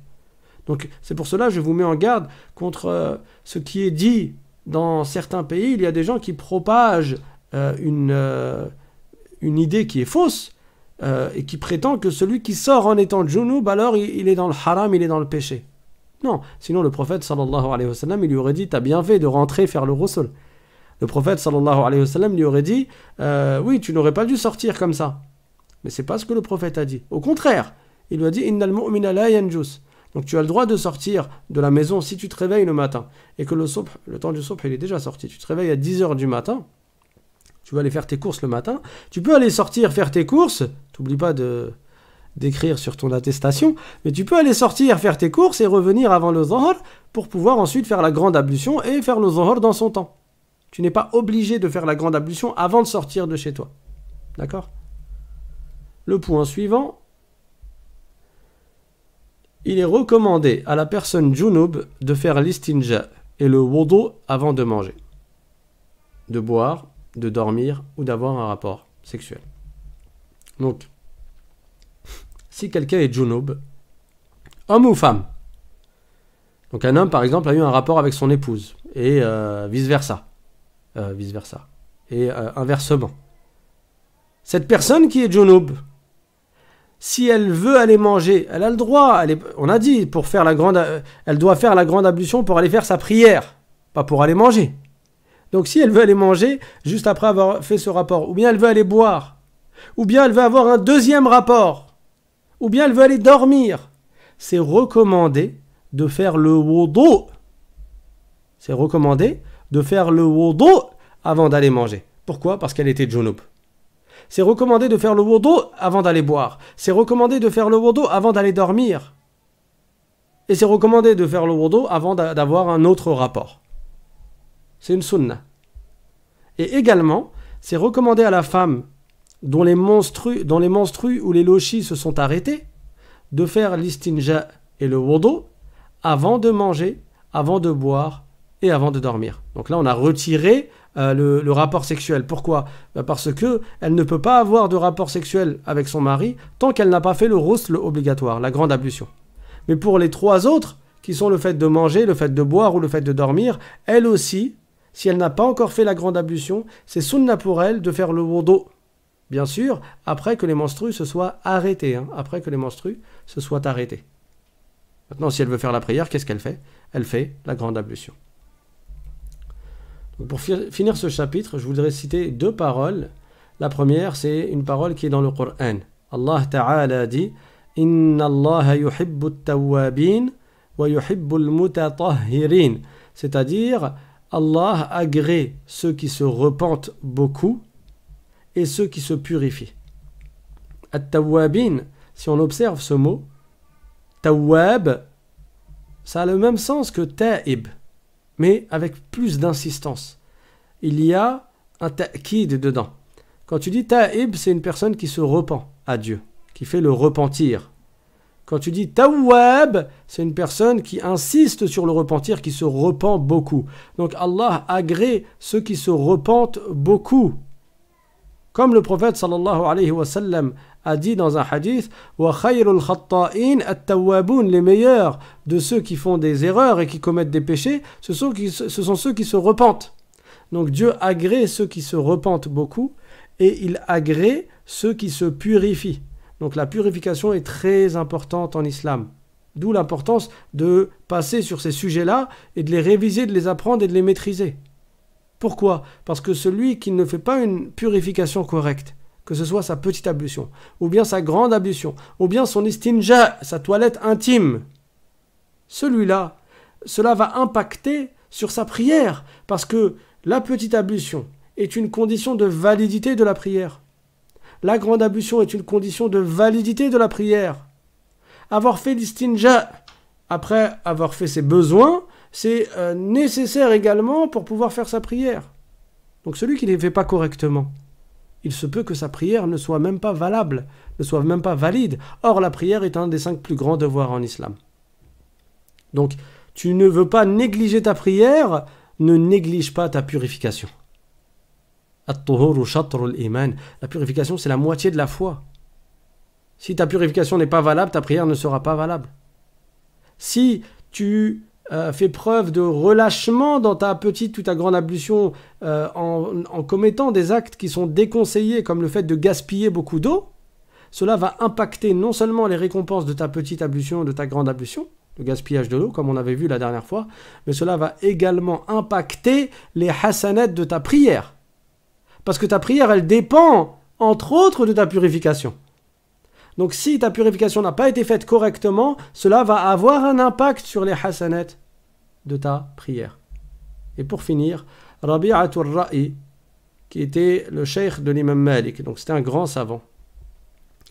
Donc c'est pour cela que je vous mets en garde contre ce qui est dit dans certains pays. Il y a des gens qui propagent une idée qui est fausse et qui prétend que celui qui sort en étant junub, alors il est dans le haram, il est dans le péché. Non, sinon le prophète sallallahu alayhi wa sallam, il lui aurait dit t'as bien fait de rentrer faire le ghusl. Le prophète sallallahu alayhi wa sallam lui aurait dit oui, tu n'aurais pas dû sortir comme ça. Mais c'est pas ce que le prophète a dit. Au contraire, il lui a dit innal mu'mina la yanjus. Donc tu as le droit de sortir de la maison si tu te réveilles le matin et que le temps du subh il est déjà sorti. Tu te réveilles à 10h du matin, tu vas aller faire tes courses le matin, tu peux aller sortir faire tes courses, t'oublies pas d'écrire sur ton attestation, mais tu peux aller sortir faire tes courses et revenir avant le Zohar pour pouvoir ensuite faire la grande ablution et faire le Zohar dans son temps. Tu n'es pas obligé de faire la grande ablution avant de sortir de chez toi. D'accord ? Le point suivant, il est recommandé à la personne junub de faire l'istinja et le wudu avant de manger, de boire, de dormir ou d'avoir un rapport sexuel. Donc, si quelqu'un est junub, homme ou femme, donc un homme par exemple a eu un rapport avec son épouse et vice-versa, et inversement. Cette personne qui est junub, si elle veut aller manger, elle a le droit. On a dit, elle doit faire la grande ablution pour aller faire sa prière, pas pour aller manger. Donc si elle veut aller manger, juste après avoir fait ce rapport, ou bien elle veut aller boire, ou bien elle veut avoir un deuxième rapport, ou bien elle veut aller dormir, c'est recommandé de faire le wudu. C'est recommandé de faire le wudu avant d'aller manger. Pourquoi ? Parce qu'elle était junub. C'est recommandé de faire le wudu avant d'aller boire. C'est recommandé de faire le wudu avant d'aller dormir. Et c'est recommandé de faire le wudu avant d'avoir un autre rapport. C'est une sunna. Et également, c'est recommandé à la femme dont les menstrues ou les lochis se sont arrêtés de faire l'istinja et le wudu avant de manger, avant de boire et avant de dormir. Donc là, on a retiré le rapport sexuel. Pourquoi ? Parce que elle ne peut pas avoir de rapport sexuel avec son mari tant qu'elle n'a pas fait le ghusl obligatoire, la grande ablution. Mais pour les trois autres qui sont le fait de manger, le fait de boire ou le fait de dormir, elle aussi, si elle n'a pas encore fait la grande ablution, c'est sunna pour elle de faire le wudu. Bien sûr, après que les menstrues se soient arrêtés. Après que les menstrues se soient arrêtés. Maintenant, si elle veut faire la prière, qu'est-ce qu'elle fait? Elle fait la grande ablution. Donc pour finir ce chapitre, je voudrais citer deux paroles. La première, c'est une parole qui est dans le Coran. Allah Ta'ala dit « Inna Allah yuhibbu at-tawwabin wa yuhibbu al-mutatahhirin » c'est-à-dire Allah agrée ceux qui se repentent beaucoup et ceux qui se purifient. At-tawwabin, si on observe ce mot, tawwab, ça a le même sens que ta'ib, mais avec plus d'insistance. Il y a un ta'kid dedans. Quand tu dis ta'ib, c'est une personne qui se repent à Dieu, qui fait le repentir. Quand tu dis tawwab, c'est une personne qui insiste sur le repentir, qui se repent beaucoup. Donc Allah agrée ceux qui se repentent beaucoup. Comme le prophète sallallahu alayhi wa sallam a dit dans un hadith, wa khayrul khatta'in at-tawwabun, les meilleurs de ceux qui font des erreurs et qui commettent des péchés, ce sont ceux qui se repentent. Donc Dieu agrée ceux qui se repentent beaucoup et il agrée ceux qui se purifient. Donc la purification est très importante en islam. D'où l'importance de passer sur ces sujets-là et de les réviser, de les apprendre et de les maîtriser. Pourquoi? Parce que celui qui ne fait pas une purification correcte, que ce soit sa petite ablution, ou bien sa grande ablution, ou bien son istinja, sa toilette intime, celui-là, cela va impacter sur sa prière, parce que la petite ablution est une condition de validité de la prière. La grande ablution est une condition de validité de la prière. Avoir fait l'istinja après avoir fait ses besoins, c'est nécessaire également pour pouvoir faire sa prière. Donc celui qui ne les fait pas correctement, il se peut que sa prière ne soit même pas valable, ne soit même pas valide. Or, la prière est un des 5 plus grands devoirs en islam. Donc, tu ne veux pas négliger ta prière, ne néglige pas ta purification. At-tuhuru shatrul iman. La purification, c'est la moitié de la foi. Si ta purification n'est pas valable, ta prière ne sera pas valable. Si tu fais preuve de relâchement dans ta petite ou ta grande ablution en commettant des actes qui sont déconseillés, comme le fait de gaspiller beaucoup d'eau, cela va impacter non seulement les récompenses de ta petite ablution, de ta grande ablution, le gaspillage de l'eau, comme on avait vu la dernière fois, mais cela va également impacter les hasanats de ta prière. Parce que ta prière, elle dépend, entre autres, de ta purification. Donc si ta purification n'a pas été faite correctement, cela va avoir un impact sur les hasanat de ta prière. Et pour finir, Rabi'atul Ra'i, qui était le cheikh de l'imam Malik, donc c'était un grand savant,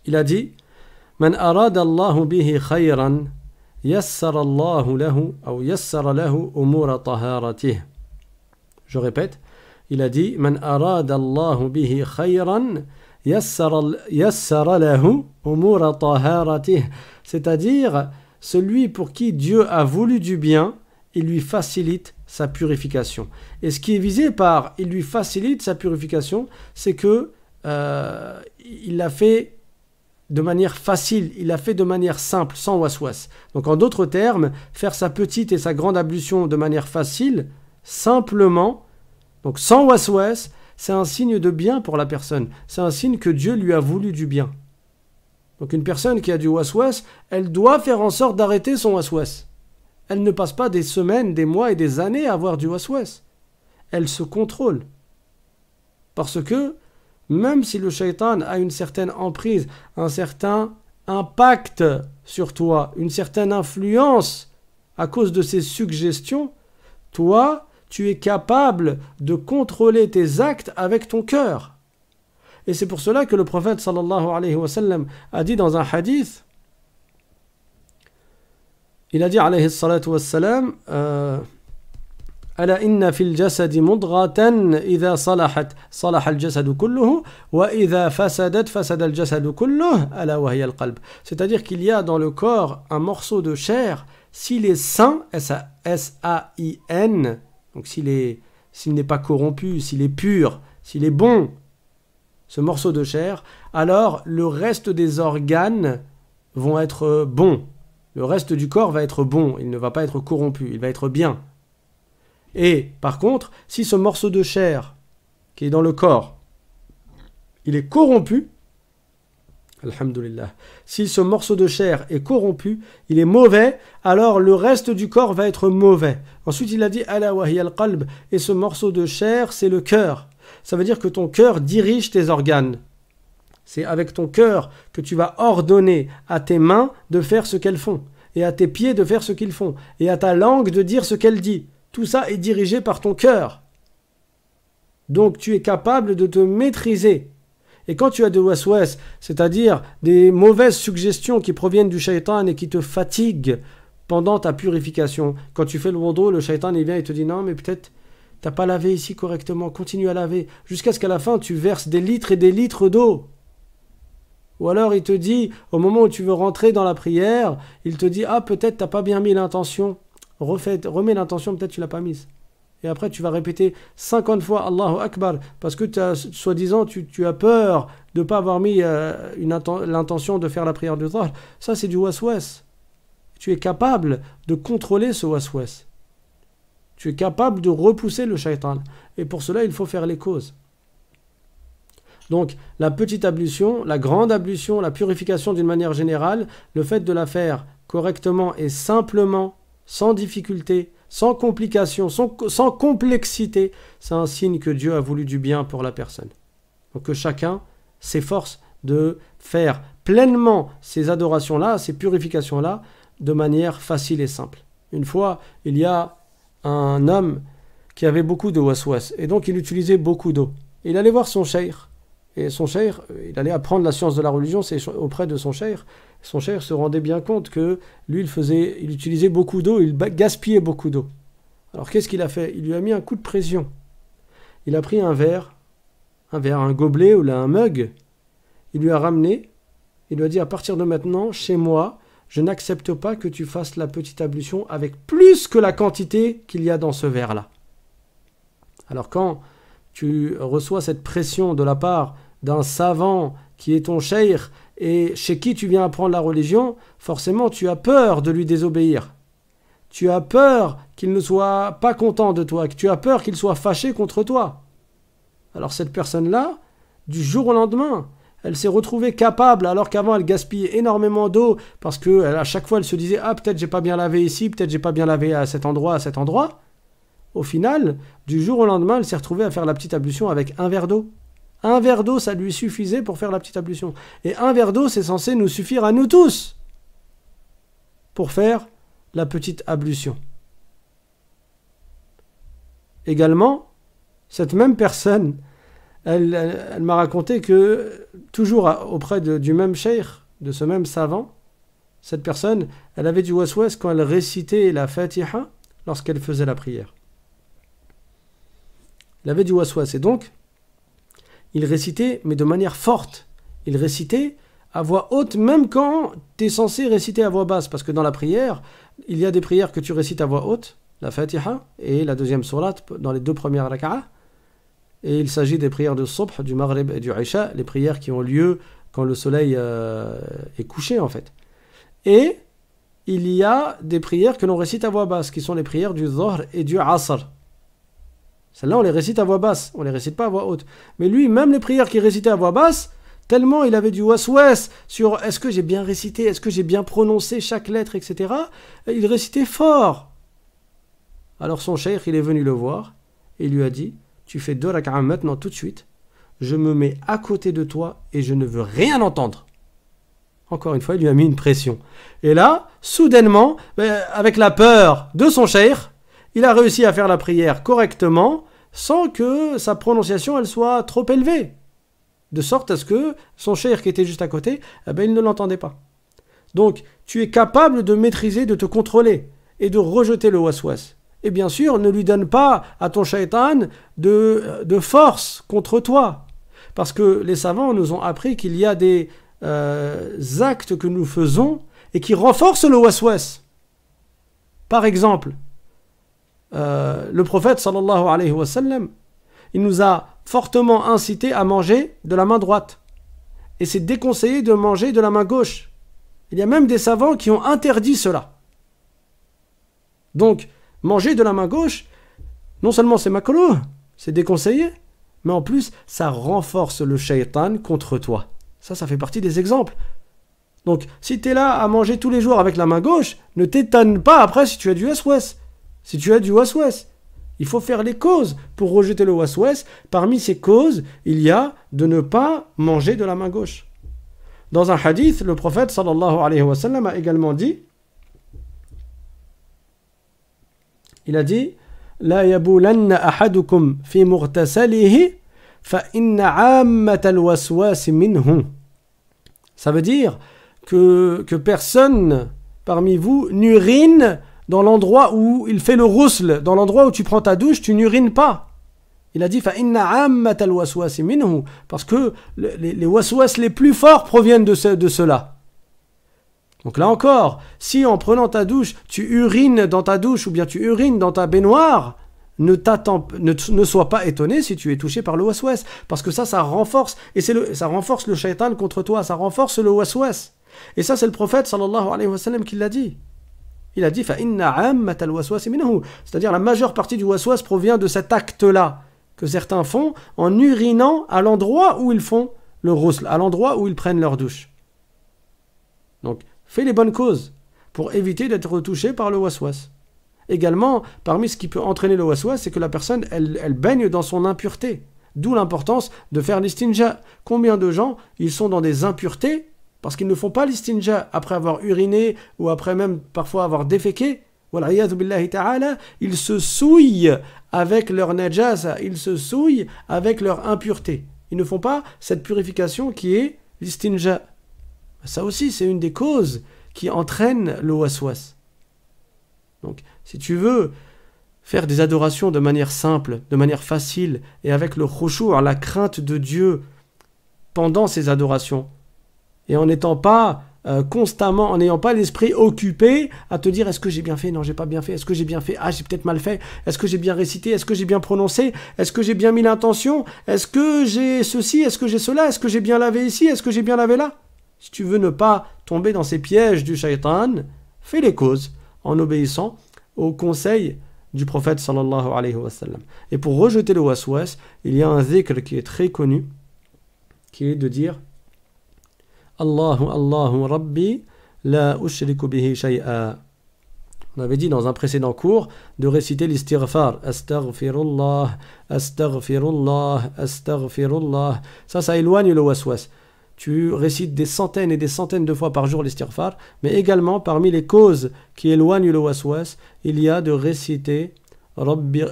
il a dit « Man arada Allahu bihi khayran, yassara Allahu lahu, ou yassara lahu umura taharatih. » Je répète, il a dit « Man arada Allahu bihi khayran, yassara lahu umura taharatih. » C'est-à-dire, celui pour qui Dieu a voulu du bien, il lui facilite sa purification. Et ce qui est visé par « il lui facilite sa purification », c'est que il l'a fait de manière facile, il l'a fait de manière simple, sans waswas. Donc en d'autres termes, faire sa petite et sa grande ablution de manière facile, simplement, donc sans waswas, c'est un signe de bien pour la personne. C'est un signe que Dieu lui a voulu du bien. Donc une personne qui a du waswas, elle doit faire en sorte d'arrêter son waswas. Elle ne passe pas des semaines, des mois et des années à avoir du waswas. Elle se contrôle. Parce que même si le shaitan a une certaine emprise, un certain impact sur toi, une certaine influence à cause de ses suggestions, toi, tu es capable de contrôler tes actes avec ton cœur. Et c'est pour cela que le prophète sallallahu alayhi wa sallam a dit dans un hadith, il a dit alayhi salatu wa salam, ألا إن في الجسد مضغة إذا صلحت صلح الجسد كله وإذا فسدت فسد الجسد كله ألا وهي القلب. C'est-à-dire qu'il y a dans le corps un morceau de chair, s'il est sain, S-A-I-N, donc s'il n'est pas corrompu, s'il est pur, s'il est bon, ce morceau de chair, alors le reste des organes vont être bons. Le reste du corps va être bon, il ne va pas être corrompu, il va être bien. Et par contre, si ce morceau de chair qui est dans le corps, il est corrompu, alhamdulillah, si ce morceau de chair est corrompu, il est mauvais, alors le reste du corps va être mauvais. Ensuite il a dit ala wa hiya al-qalb, et ce morceau de chair c'est le cœur. Ça veut dire que ton cœur dirige tes organes. C'est avec ton cœur que tu vas ordonner à tes mains de faire ce qu'elles font, et à tes pieds de faire ce qu'ils font, et à ta langue de dire ce qu'elle dit. Tout ça est dirigé par ton cœur. Donc tu es capable de te maîtriser. Et quand tu as des waswas, c'est-à-dire des mauvaises suggestions qui proviennent du shaitan et qui te fatiguent pendant ta purification, quand tu fais le wudu, le shaitan il vient et te dit non mais peut-être t'as pas lavé ici correctement, continue à laver, jusqu'à ce qu'à la fin tu verses des litres et des litres d'eau. Ou alors il te dit, au moment où tu veux rentrer dans la prière, il te dit ah peut-être t'as pas bien mis l'intention, remets l'intention, peut-être tu l'as pas mise. Et après tu vas répéter 50 fois Allahu Akbar, parce que soi-disant tu as peur de ne pas avoir mis l'intention de faire la prière du Dhahr. Ça c'est du waswas. Tu es capable de contrôler ce waswas. Tu es capable de repousser le shaitan. Et pour cela il faut faire les causes. Donc la petite ablution, la grande ablution, la purification d'une manière générale, le fait de la faire correctement et simplement, sans difficulté, sans complication, sans complexité, c'est un signe que Dieu a voulu du bien pour la personne. Donc que chacun s'efforce de faire pleinement ces adorations-là, ces purifications-là, de manière facile et simple. Une fois, il y a un homme qui avait beaucoup de waswas, et donc il utilisait beaucoup d'eau. Il allait voir son cheikh, et son cheikh, il allait apprendre la science de la religion, c'est auprès de son cheikh. Son cheikh se rendait bien compte que lui, il utilisait beaucoup d'eau, il gaspillait beaucoup d'eau. Alors qu'est-ce qu'il a fait? Il lui a mis un coup de pression. Il a pris un verre, un gobelet ou là, un mug, il lui a ramené, il lui a dit à partir de maintenant, chez moi, je n'accepte pas que tu fasses la petite ablution avec plus que la quantité qu'il y a dans ce verre-là. Alors quand tu reçois cette pression de la part d'un savant qui est ton cheikh et chez qui tu viens apprendre la religion, forcément tu as peur de lui désobéir. Tu as peur qu'il ne soit pas content de toi, que tu as peur qu'il soit fâché contre toi. Alors cette personne-là, du jour au lendemain, elle s'est retrouvée capable, alors qu'avant elle gaspillait énormément d'eau, parce qu'à chaque fois elle se disait « Ah, peut-être j'ai pas bien lavé ici, peut-être j'ai pas bien lavé à cet endroit, à cet endroit ». Au final, du jour au lendemain, elle s'est retrouvée à faire la petite ablution avec un verre d'eau. Un verre d'eau, ça lui suffisait pour faire la petite ablution. Et un verre d'eau, c'est censé nous suffire à nous tous pour faire la petite ablution. Également, cette même personne, elle m'a raconté que, toujours auprès du même cheikh, de ce même savant, cette personne, elle avait du waswas quand elle récitait la Fatiha lorsqu'elle faisait la prière. Il avait du waswas et donc, il récitait, mais de manière forte. Il récitait à voix haute, même quand tu es censé réciter à voix basse. Parce que dans la prière, il y a des prières que tu récites à voix haute, la Fatiha et la deuxième sourate dans les 2 premières raka'ah. Et il s'agit des prières de Subh, du Maghrib et du Isha, les prières qui ont lieu quand le soleil est couché en fait. Et il y a des prières que l'on récite à voix basse, qui sont les prières du Dhuhr et du Asr. Celles-là, on les récite à voix basse, on ne les récite pas à voix haute. Mais lui, même les prières qu'il récitait à voix basse, tellement il avait du waswas sur est-ce que j'ai bien récité, est-ce que j'ai bien prononcé chaque lettre, etc. Il récitait fort. Alors son cheikh, il est venu le voir et il lui a dit « Tu fais 2 rak'ah maintenant tout de suite, je me mets à côté de toi et je ne veux rien entendre. » Encore une fois, il lui a mis une pression. Et là, soudainement, avec la peur de son cheikh, il a réussi à faire la prière correctement sans que sa prononciation elle soit trop élevée. De sorte à ce que son cheikh qui était juste à côté, il ne l'entendait pas. Donc, tu es capable de maîtriser, de te contrôler et de rejeter le waswas. Et bien sûr, ne lui donne pas à ton shaitan de force contre toi. Parce que les savants nous ont appris qu'il y a des actes que nous faisons et qui renforcent le waswas. Par exemple, le prophète sallallahu alayhi wa sallam, il nous a fortement incité à manger de la main droite. Et c'est déconseillé de manger de la main gauche. Il y a même des savants qui ont interdit cela. Donc, manger de la main gauche, non seulement c'est makrouh, c'est déconseillé, mais en plus, ça renforce le shaitan contre toi. Ça fait partie des exemples. Donc, si tu es là à manger tous les jours avec la main gauche, ne t'étonne pas après si tu as du waswas. Si tu as du waswas. Il faut faire les causes pour rejeter le waswas. Parmi ces causes, il y a de ne pas manger de la main gauche. Dans un hadith, le prophète sallallahu alayhi wa sallam a également dit, il a dit, La yabulanna ahadukum fi mughtasalihi fa inna ammat al-waswas minhu. Ça veut dire que personne parmi vous n'urine dans l'endroit où il fait le ghusl, dans l'endroit où tu prends ta douche, tu n'urines pas. Il a dit fa inna ammat al-waswas minhu, parce que les waswas les plus forts proviennent de cela. Donc là encore, si en prenant ta douche, tu urines dans ta douche ou bien tu urines dans ta baignoire, ne sois pas étonné si tu es touché par le waswas, parce que ça renforce, et ça renforce le shaitan contre toi, ça renforce le waswas. Et ça c'est le prophète sallallahu alayhi wa sallam qui l'a dit. Il a dit fa inna ammat al-waswas minhu, c'est-à-dire la majeure partie du waswas provient de cet acte-là que certains font en urinant à l'endroit où ils font le ghusl, à l'endroit où ils prennent leur douche. Donc, fais les bonnes causes pour éviter d'être touché par le waswas. Également, parmi ce qui peut entraîner le waswas, c'est que la personne, elle baigne dans son impureté. D'où l'importance de faire l'istinja. Combien de gens, ils sont dans des impuretés parce qu'ils ne font pas l'istinja après avoir uriné ou après même parfois avoir déféqué. Wal'iyadhu billahi ta'ala, ils se souillent avec leur najasa, ils se souillent avec leur impureté. Ils ne font pas cette purification qui est l'istinja. Ça aussi, c'est une des causes qui entraîne le waswas. Donc, si tu veux faire des adorations de manière simple, de manière facile, et avec le khushu', la crainte de Dieu pendant ces adorations, et en n'étant pas constamment, en n'ayant pas l'esprit occupé à te dire est-ce que j'ai bien fait, non j'ai pas bien fait, est-ce que j'ai bien fait, ah j'ai peut-être mal fait, est-ce que j'ai bien récité, est-ce que j'ai bien prononcé, est-ce que j'ai bien mis l'intention, est-ce que j'ai ceci, est-ce que j'ai cela, est-ce que j'ai bien lavé ici, est-ce que j'ai bien lavé là. Si tu veux ne pas tomber dans ces pièges du shaitan, fais les causes en obéissant aux conseils du prophète sallallahu alayhi wa sallam. Et pour rejeter le waswas, il y a un dhikr qui est très connu, qui est de dire Allahu Allahu Rabbi la ushriku bihi shay'a. On avait dit dans un précédent cours de réciter l'istighfar. Astaghfirullah, astaghfirullah, astaghfirullah. Ça éloigne le waswas. Tu récites des centaines et des centaines de fois par jour l'istighfar, mais également parmi les causes qui éloignent le waswas, il y a de réciter Allahu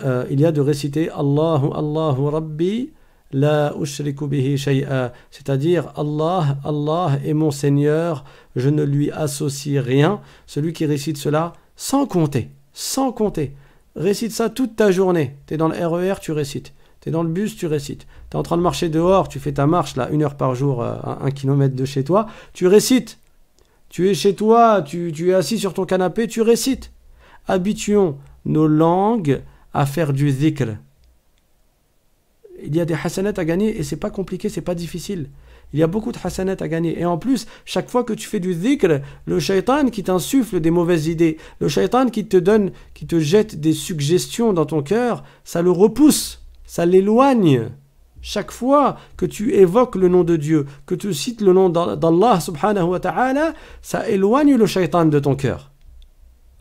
Allahu Rabbi la ushriku bihi shay'a, c'est-à-dire Allah est mon Seigneur, je ne lui associe rien. Celui qui récite cela sans compter. Récite ça toute ta journée. Tu es dans le RER, tu récites. Tu es dans le bus, tu récites. Tu es en train de marcher dehors, tu fais ta marche là 1 heure par jour à 1 kilomètre de chez toi, tu récites. Tu es chez toi, tu es assis sur ton canapé, tu récites. Habituons nos langues à faire du dhikr. Il y a des hasanats à gagner et c'est pas compliqué, c'est pas difficile. Il y a beaucoup de hasanats à gagner. Et en plus, chaque fois que tu fais du dhikr, le shaitan qui t'insuffle des mauvaises idées, le shaitan qui te jette des suggestions dans ton cœur, ça le repousse, ça l'éloigne. Chaque fois que tu évoques le nom de Dieu, que tu cites le nom d'Allah subhanahu wa ta'ala, ça éloigne le shaitan de ton cœur.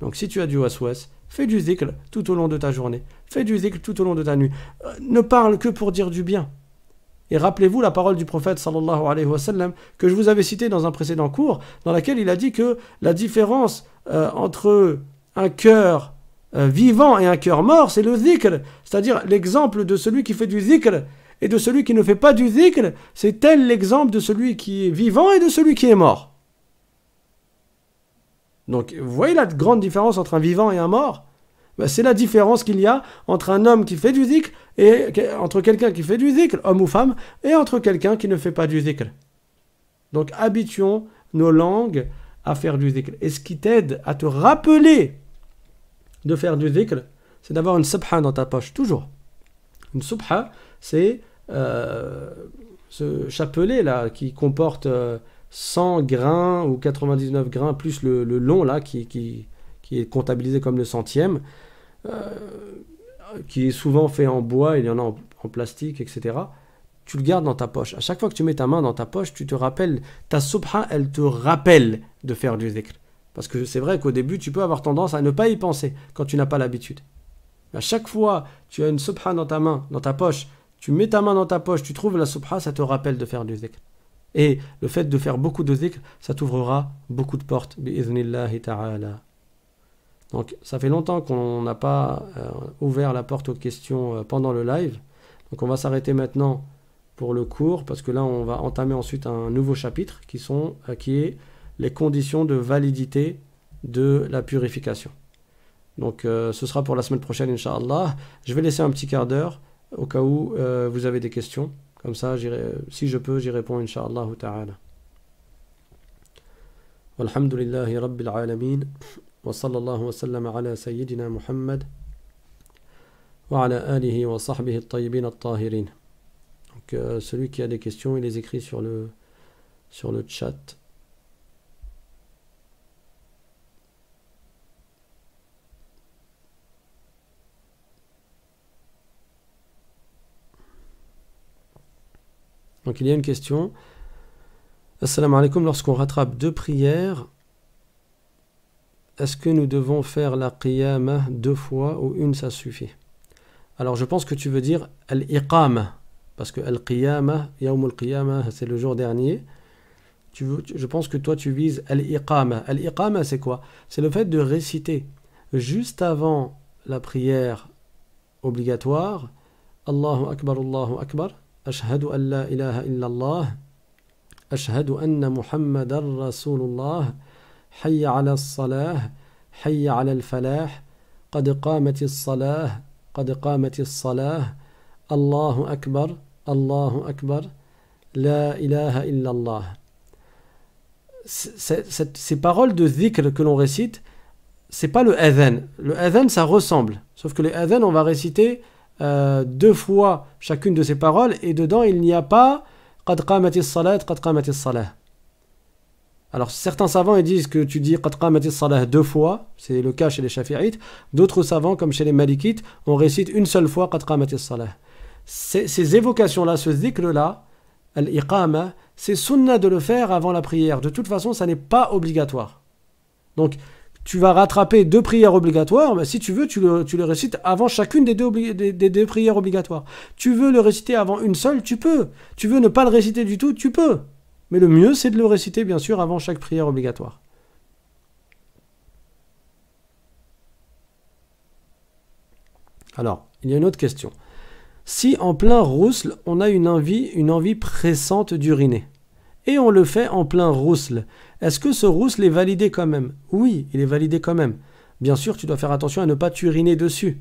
Donc si tu as du waswas, fais du dhikr tout au long de ta journée. Fais du dhikr tout au long de ta nuit. Ne parle que pour dire du bien. Et rappelez-vous la parole du prophète sallallahu alayhi wa sallam que je vous avais citée dans un précédent cours, dans laquelle il a dit que la différence entre un cœur vivant et un cœur mort, c'est le dhikr. C'est-à-dire l'exemple de celui qui fait du dhikr et de celui qui ne fait pas du dhikr, c'est tel l'exemple de celui qui est vivant et de celui qui est mort. Donc, vous voyez la grande différence entre un vivant et un mort? C'est la différence qu'il y a entre un homme qui fait du dhikr et entre quelqu'un qui fait du dhikr, homme ou femme, et entre quelqu'un qui ne fait pas du dhikr. Donc, habituons nos langues à faire du dhikr. Et ce qui t'aide à te rappeler de faire du dhikr, c'est d'avoir une subha dans ta poche, toujours. Une subha, c'est ce chapelet là qui comporte 100 grains ou 99 grains plus le long là qui est comptabilisé comme le centième, euh, qui est souvent fait en bois, il y en a en plastique, etc. Tu le gardes dans ta poche. À chaque fois que tu mets ta main dans ta poche, tu te rappelles, ta subha, elle te rappelle de faire du dhikr. Parce que c'est vrai qu'au début, tu peux avoir tendance à ne pas y penser quand tu n'as pas l'habitude. À chaque fois, tu as une subha dans ta main, dans ta poche, tu mets ta main dans ta poche, tu trouves la subha, ça te rappelle de faire du dhikr. Et le fait de faire beaucoup de dhikr, ça t'ouvrira beaucoup de portes, bi'idhnillahi ta'ala. Donc, ça fait longtemps qu'on n'a pas ouvert la porte aux questions pendant le live. Donc, on va s'arrêter maintenant pour le cours, parce que là, on va entamer ensuite un nouveau chapitre qui est les conditions de validité de la purification. Donc, ce sera pour la semaine prochaine, Inch'Allah. Je vais laisser un petit quart d'heure au cas où vous avez des questions. Comme ça, si je peux, j'y réponds, Inch'Allah ta'ala. Walhamdulillahi Rabbil Alamin. Wa sallallahu wa sallam ala Sayyidina Muhammad wa ala alihi wa sahbihi at-tayyibin at-tahirin. Donc, celui qui a des questions, il les écrit sur le chat. Donc il y a une question. Assalamu alaikum, lorsqu'on rattrape deux prières, est-ce que nous devons faire la qiyamah 2 fois ou une ça suffit? Alors je pense que tu veux dire al-iqama, parce que al-qiyamah, yawm al-qiyamah, c'est le jour dernier. Je pense que toi tu vises al-iqama. Al-iqama c'est quoi? C'est le fait de réciter juste avant la prière obligatoire Allahu Akbar, Allahu Akbar. Ashhadu an la ilaha illallah. Ashhadu anna Muhammadar Rasulullah. Hayya ala as-salah. Hayya ala al-falah. Qad qamati as-salah. Qad qamati as-salah. Allahu Akbar. Allahu Akbar. La ilaha illallah. Ces paroles de dhikr que l'on récite, c'est pas le adhan. Le adhan, ça ressemble. Sauf que le adhan, on va réciter 2 fois chacune de ces paroles et dedans il n'y a pas qad qamati as-salat, qad qamati as-salah. Alors certains savants ils disent que tu dis qad qamati as-salah 2 fois, c'est le cas chez les shafi'ites. D'autres savants comme chez les malikites, on récite une seule fois qad qamati as-salah. Ces évocations là, ce dhikr là, al-iqama, c'est sunna de le faire avant la prière. De toute façon, ça n'est pas obligatoire. Donc tu vas rattraper 2 prières obligatoires, mais si tu veux, tu le récites avant chacune des deux prières obligatoires. Tu veux le réciter avant une seule, tu peux. Tu veux ne pas le réciter du tout, tu peux. Mais le mieux, c'est de le réciter, bien sûr, avant chaque prière obligatoire. Alors, il y a une autre question. Si en plein rousl, on a une envie pressante d'uriner, et on le fait en plein rousl, est-ce que ce rousl est validé quand même? Oui, il est validé quand même. Bien sûr, tu dois faire attention à ne pas t'uriner dessus.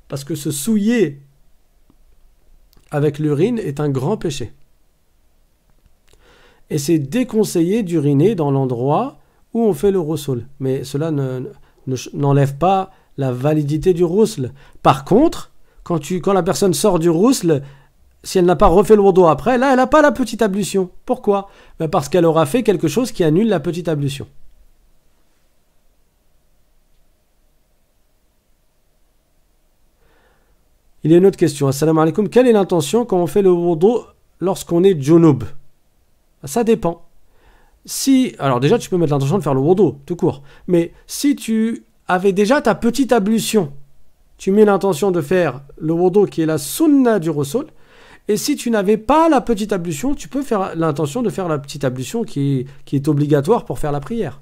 Parce que se souiller avec l'urine est un grand péché. Et c'est déconseillé d'uriner dans l'endroit où on fait le rousl. Mais cela n'enlève pas la validité du rousl. Par contre, quand la personne sort du rousl, si elle n'a pas refait le wudu après, là, elle n'a pas la petite ablution. Pourquoi? Parce qu'elle aura fait quelque chose qui annule la petite ablution. Il y a une autre question. Assalamu alaikum. Quelle est l'intention quand on fait le wudu lorsqu'on est junub? Ça dépend. Alors déjà, tu peux mettre l'intention de faire le wudu, tout court. Mais si tu avais déjà ta petite ablution, tu mets l'intention de faire le wudu qui est la sunna du ghusl. Et si tu n'avais pas la petite ablution, tu peux faire l'intention de faire la petite ablution qui est obligatoire pour faire la prière.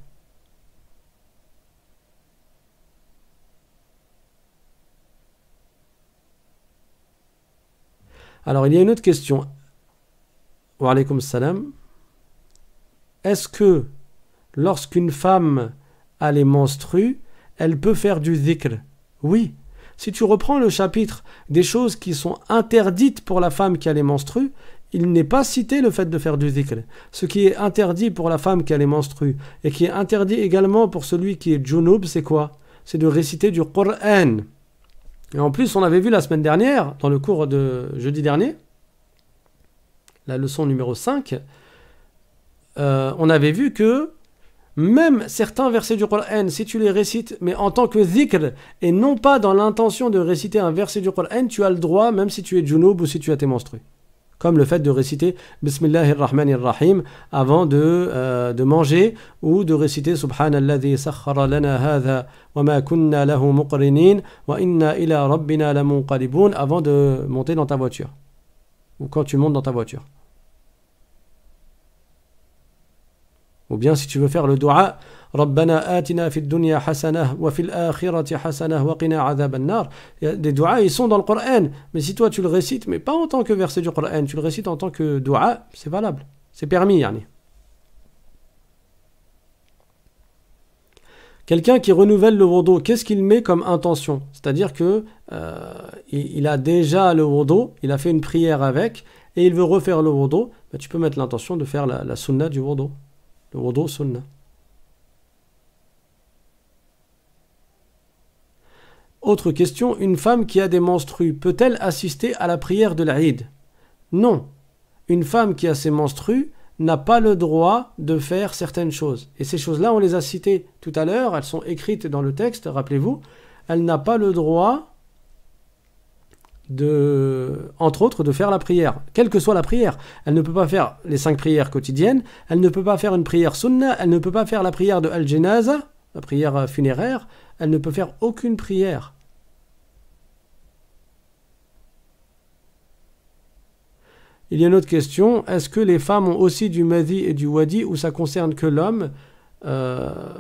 Alors, il y a une autre question. Wa alaykum salam. Est-ce que lorsqu'une femme a les menstrues, elle peut faire du dhikr? Oui. Si tu reprends le chapitre des choses qui sont interdites pour la femme qui a les menstrues, il n'est pas cité le fait de faire du dhikr. Ce qui est interdit pour la femme qui a les menstrues et qui est interdit également pour celui qui est junub, c'est quoi? C'est de réciter du Qur'an. Et en plus, on avait vu la semaine dernière, dans le cours de jeudi dernier, la leçon numéro 5, on avait vu que même certains versets du Coran, si tu les récites, mais en tant que dhikr, et non pas dans l'intention de réciter un verset du Coran, tu as le droit, même si tu es junub ou si tu as tes menstrues. Comme le fait de réciter Bismillahirrahmanirrahim avant de manger, ou de réciter Subhanalladhi sakhara lana hadha wa ma kunna lahu muqrinin wa inna ila rabbina lamunqalibun avant de monter dans ta voiture, ou quand tu montes dans ta voiture. Ou bien si tu veux faire le dua Rabbana atina fid dunya hasanah wa fil akhirati hasanah wa qina adhaban nar. Des duas, ils sont dans le Coran, mais si toi tu le récites, mais pas en tant que verset du Coran, tu le récites en tant que dua, c'est valable, c'est permis yani. Quelqu'un qui renouvelle le wudu, qu'est-ce qu'il met comme intention? C'est-à-dire que il a déjà le wudu, il a fait une prière avec, et il veut refaire le wudu, ben tu peux mettre l'intention de faire la sunna du wudu. Le wudu sunna. Autre question, une femme qui a des menstrues, peut-elle assister à la prière de l'Aïd? Non. Une femme qui a ses menstrues n'a pas le droit de faire certaines choses. Et ces choses-là, on les a citées tout à l'heure, elles sont écrites dans le texte, rappelez-vous. Elle n'a pas le droit entre autres, de faire la prière, quelle que soit la prière. Elle ne peut pas faire les 5 prières quotidiennes, elle ne peut pas faire une prière sunna, elle ne peut pas faire la prière de al-janaza, la prière funéraire, elle ne peut faire aucune prière. Il y a une autre question, est-ce que les femmes ont aussi du madhi et du wadi ou ça concerne que l'homme? Je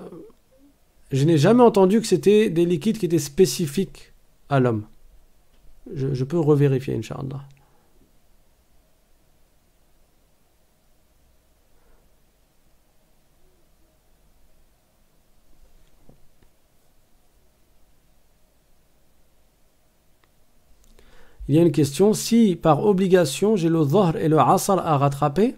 n'ai jamais entendu que c'était des liquides qui étaient spécifiques à l'homme. Je peux revérifier, Inch'Allah. Il y a une question, si par obligation j'ai le dhahr et le asr à rattraper,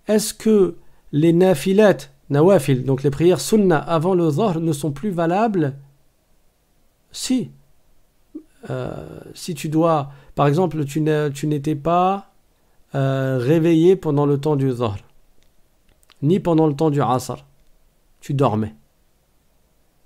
est-ce que les nafilat, nawafil, donc les prières sunna avant le dhahr ne sont plus valables? Si. Si tu dois, par exemple, tu n'étais pas réveillé pendant le temps du dhahr, ni pendant le temps du asr, tu dormais.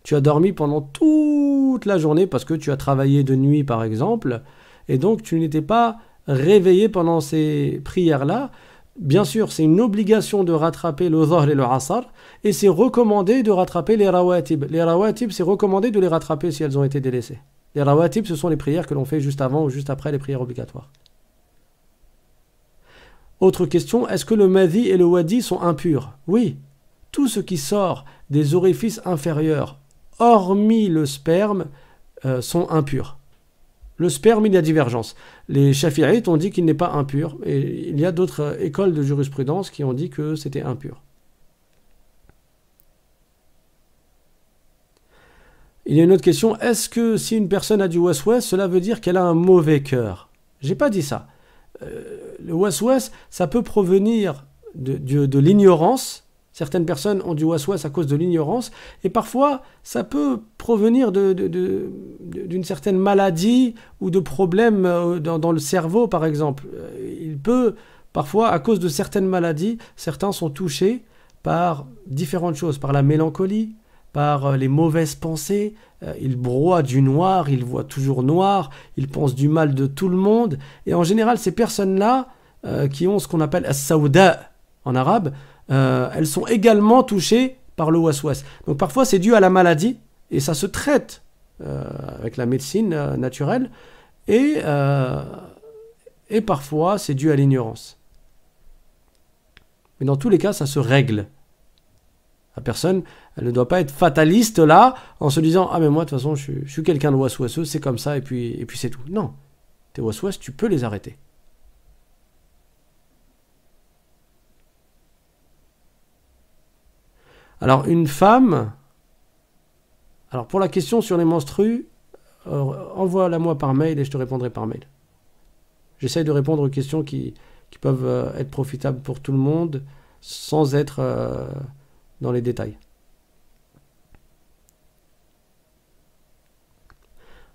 Tu as dormi pendant toute la journée parce que tu as travaillé de nuit, par exemple, et donc tu n'étais pas réveillé pendant ces prières-là. Bien sûr, c'est une obligation de rattraper le dhahr et le asr, et c'est recommandé de rattraper les rawatib. Les rawatib, c'est recommandé de les rattraper si elles ont été délaissées. Les rawatib, ce sont les prières que l'on fait juste avant ou juste après les prières obligatoires. Autre question, est-ce que le madhi et le wadi sont impurs? Oui. Tout ce qui sort des orifices inférieurs, hormis le sperme, sont impurs. Le sperme, il y a divergence. Les shafi'ites ont dit qu'il n'est pas impur, et il y a d'autres écoles de jurisprudence qui ont dit que c'était impur. Il y a une autre question, est-ce que si une personne a du waswas, cela veut dire qu'elle a un mauvais cœur? J'ai pas dit ça. Le waswas, ça peut provenir de l'ignorance. Certaines personnes ont du waswas à cause de l'ignorance, et parfois ça peut provenir d'une certaine maladie ou de problèmes dans le cerveau, par exemple. Il peut, parfois, à cause de certaines maladies, certains sont touchés par différentes choses, par la mélancolie, par les mauvaises pensées, il broie du noir, il voit toujours noir, il pense du mal de tout le monde, et en général ces personnes-là qui ont ce qu'on appelle as-sawda en arabe, elles sont également touchées par le waswas. Donc parfois c'est dû à la maladie, et ça se traite avec la médecine naturelle, et parfois c'est dû à l'ignorance. Mais dans tous les cas ça se règle. La personne, elle ne doit pas être fataliste là, en se disant « Ah mais moi de toute façon je suis quelqu'un de waswasseux, c'est comme ça et puis c'est tout ». Non, tes waswas, tu peux les arrêter. Alors une femme, alors pour la question sur les menstrues, envoie-la moi par mail et je te répondrai par mail. J'essaye de répondre aux questions qui peuvent être profitables pour tout le monde sans être dans les détails.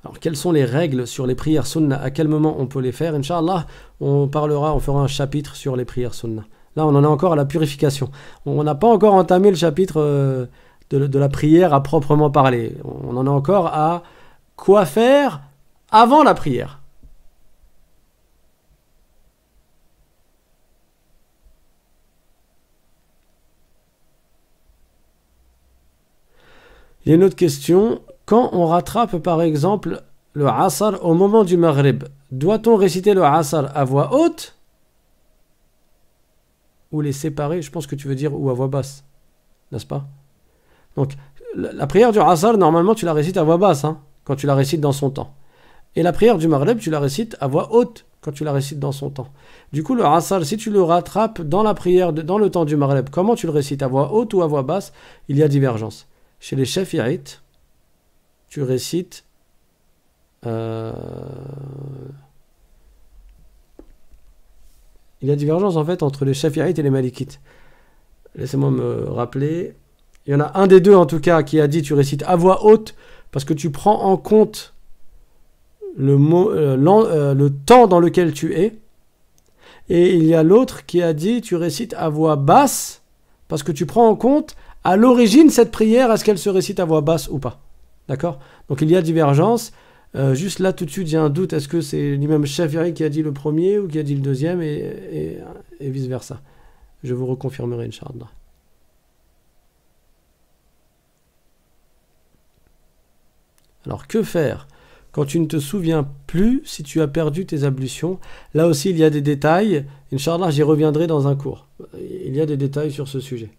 Alors, quelles sont les règles sur les prières sunna? À quel moment on peut les faire? Inch'Allah, on fera un chapitre sur les prières sunna. Là, on en est encore à la purification. On n'a pas encore entamé le chapitre de la prière à proprement parler. On en est encore à quoi faire avant la prière. Il y a une autre question. Quand on rattrape par exemple le Asr au moment du Maghrib, doit-on réciter le Asr à voix haute ou les séparer? Je pense que tu veux dire ou à voix basse, n'est-ce pas? Donc la prière du Asr, normalement tu la récites à voix basse, hein, quand tu la récites dans son temps. Et la prière du Maghrib, tu la récites à voix haute quand tu la récites dans son temps. Du coup, le Asr, si tu le rattrapes dans la prière, dans le temps du Maghrib, comment tu le récites, à voix haute ou à voix basse? Il y a divergence. Chez les Shafi'ites, tu récites il y a divergence en fait entre les Shafi'ites et les Malikites. Laissez-moi me rappeler. Il y en a un des deux en tout cas qui a dit tu récites à voix haute parce que tu prends en compte le temps dans lequel tu es. Et il y a l'autre qui a dit tu récites à voix basse parce que tu prends en compte à l'origine cette prière, est-ce qu'elle se récite à voix basse ou pas. D'accord? Donc il y a divergence. Juste là tout de suite j'ai un doute, est-ce que c'est l'imam Shafi'i qui a dit le premier ou qui a dit le deuxième et vice versa. Je vous reconfirmerai Inch'Allah. Alors que faire quand tu ne te souviens plus si tu as perdu tes ablutions? Là aussi il y a des détails, Inch'Allah j'y reviendrai dans un cours. Il y a des détails sur ce sujet.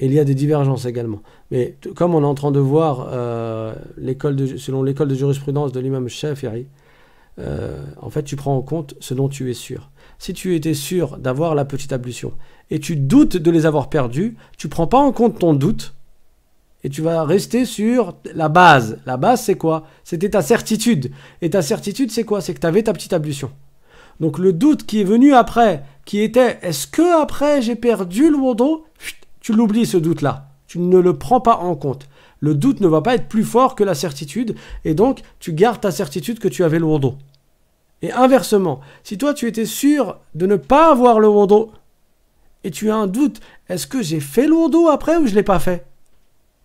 Et il y a des divergences également. Mais comme on est en train de voir selon l'école de jurisprudence de l'imam Shafi'i, en fait tu prends en compte ce dont tu es sûr. Si tu étais sûr d'avoir la petite ablution et tu doutes de les avoir perdus, tu ne prends pas en compte ton doute et tu vas rester sur la base. La base c'est quoi? C'était ta certitude. Et ta certitude c'est quoi? C'est que tu avais ta petite ablution. Donc le doute qui est venu après, qui était est-ce que après j'ai perdu le wudu? Tu l'oublies ce doute-là, tu ne le prends pas en compte. Le doute ne va pas être plus fort que la certitude et donc tu gardes ta certitude que tu avais le wudu. Et inversement, si toi tu étais sûr de ne pas avoir le wudu et tu as un doute, est-ce que j'ai fait le wudu après ou je ne l'ai pas fait?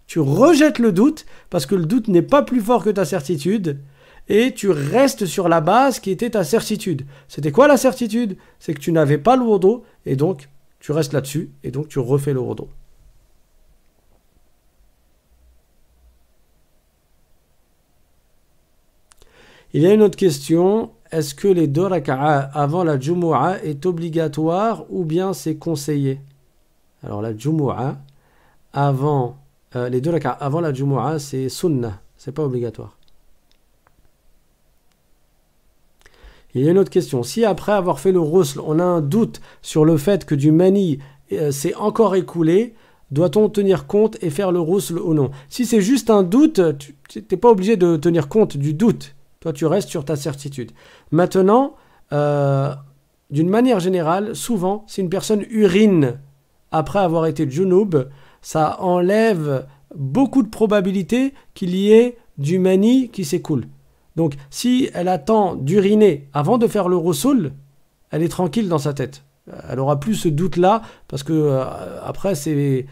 Tu rejettes le doute parce que le doute n'est pas plus fort que ta certitude et tu restes sur la base qui était ta certitude. C'était quoi la certitude? C'est que tu n'avais pas le wudu et donc tu restes là-dessus et donc tu refais le wudu. Il y a une autre question. Est-ce que les 2 raka'a avant la Jumu'ah est obligatoire ou bien c'est conseillé? Alors la Jumu'ah, les 2 raka'a avant la Jumu'ah, c'est sunnah, c'est pas obligatoire. Il y a une autre question. Si après avoir fait le ghusl, on a un doute sur le fait que du mani s'est encore écoulé, doit-on tenir compte et faire le ghusl ou non? Si c'est juste un doute, tu n'es pas obligé de tenir compte du doute. Toi, tu restes sur ta certitude. Maintenant, d'une manière générale, souvent, si une personne urine après avoir été junub, ça enlève beaucoup de probabilités qu'il y ait du mani qui s'écoule. Donc, si elle attend d'uriner avant de faire le ghusl, elle est tranquille dans sa tête. Elle aura plus ce doute-là, parce que après, c'est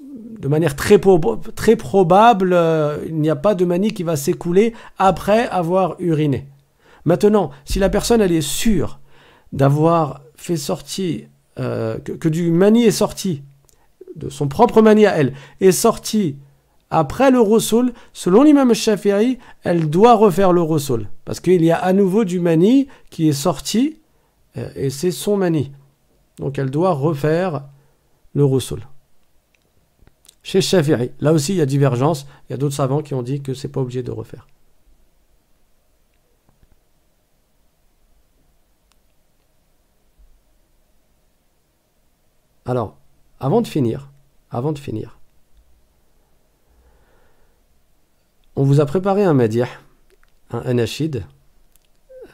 de manière très probable, il n'y a pas de mani qui va s'écouler après avoir uriné. Maintenant, si la personne elle est sûre d'avoir fait sortir, que du mani est sorti, de son propre mani à elle, est sorti après le ghusl, selon l'imam Shafi'i, elle doit refaire le ghusl. Parce qu'il y a à nouveau du mani qui est sorti, et c'est son mani. Donc elle doit refaire le ghusl. Chez Shafi'i, là aussi il y a divergence. Il y a d'autres savants qui ont dit que c'est pas obligé de refaire. Alors, avant de finir, on vous a préparé un madih, un anachid.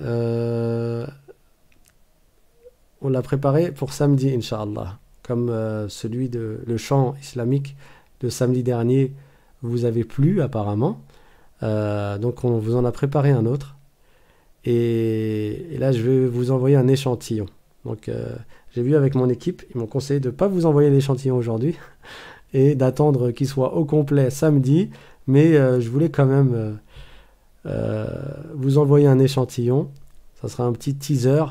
On l'a préparé pour samedi, Inch'Allah. Comme celui de le chant islamique de samedi dernier vous avez plu apparemment. Donc on vous en a préparé un autre. Et là je vais vous envoyer un échantillon. Donc j'ai vu avec mon équipe, ils m'ont conseillé de ne pas vous envoyer l'échantillon aujourd'hui et d'attendre qu'il soit au complet samedi, mais je voulais quand même vous envoyer un échantillon. Ça sera un petit teaser,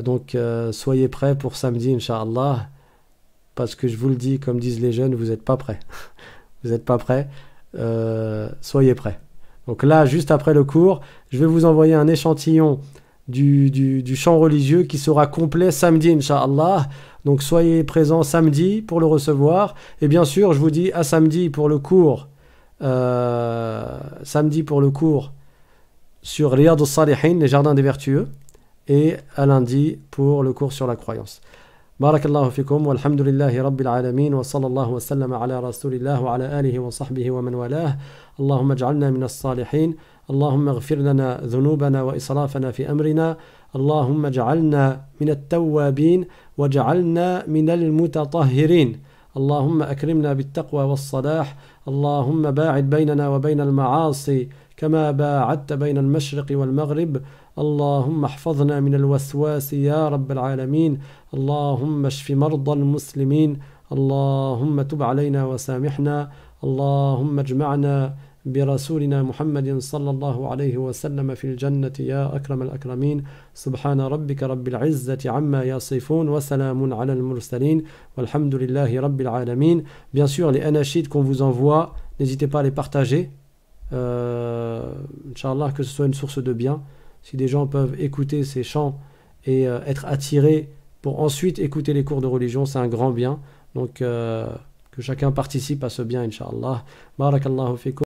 donc soyez prêts pour samedi, Inch'Allah, parce que je vous le dis, comme disent les jeunes, vous n'êtes pas prêts. Vous n'êtes pas prêts, soyez prêts. Donc là, juste après le cours, je vais vous envoyer un échantillon du chant religieux qui sera complet samedi, Inch'Allah. Donc soyez présents samedi pour le recevoir. Et bien sûr, je vous dis à samedi pour le cours. Samedi pour le cours sur Riyad al-Salihin, les jardins des vertueux. Et à lundi pour le cours sur la croyance. بارك الله فيكم والحمد لله رب العالمين وصلى الله وسلم على رسول الله وعلى آله وصحبه ومن والاه اللهم اجعلنا من الصالحين اللهم اغفر لنا ذنوبنا وإسرافنا في أمرنا اللهم اجعلنا من التوابين واجعلنا من المتطهرين اللهم أكرمنا بالتقوى والصلاح اللهم باعد بيننا وبين المعاصي كما باعدت بين المشرق والمغرب اللهم احفظنا من الوسواس يا رب العالمين اللهم اشف مرضى المسلمين اللهم تب علينا وسامحنا اللهم اجمعنا برسولنا محمد صلى الله عليه وسلم في الجنة يا أكرم الأكرمين سبحان ربك رب العزة عما يصفون وسلام على المرسلين والحمد لله رب العالمين. Bien sûr, les anachid qu'on vous envoie, n'hésitez pas à les partager. Inch'Allah, que ce soit une source de bien. Si des gens peuvent écouter ces chants et être attirés pour ensuite écouter les cours de religion, c'est un grand bien. Donc, que chacun participe à ce bien, Inch'Allah. Barakallahu fikum.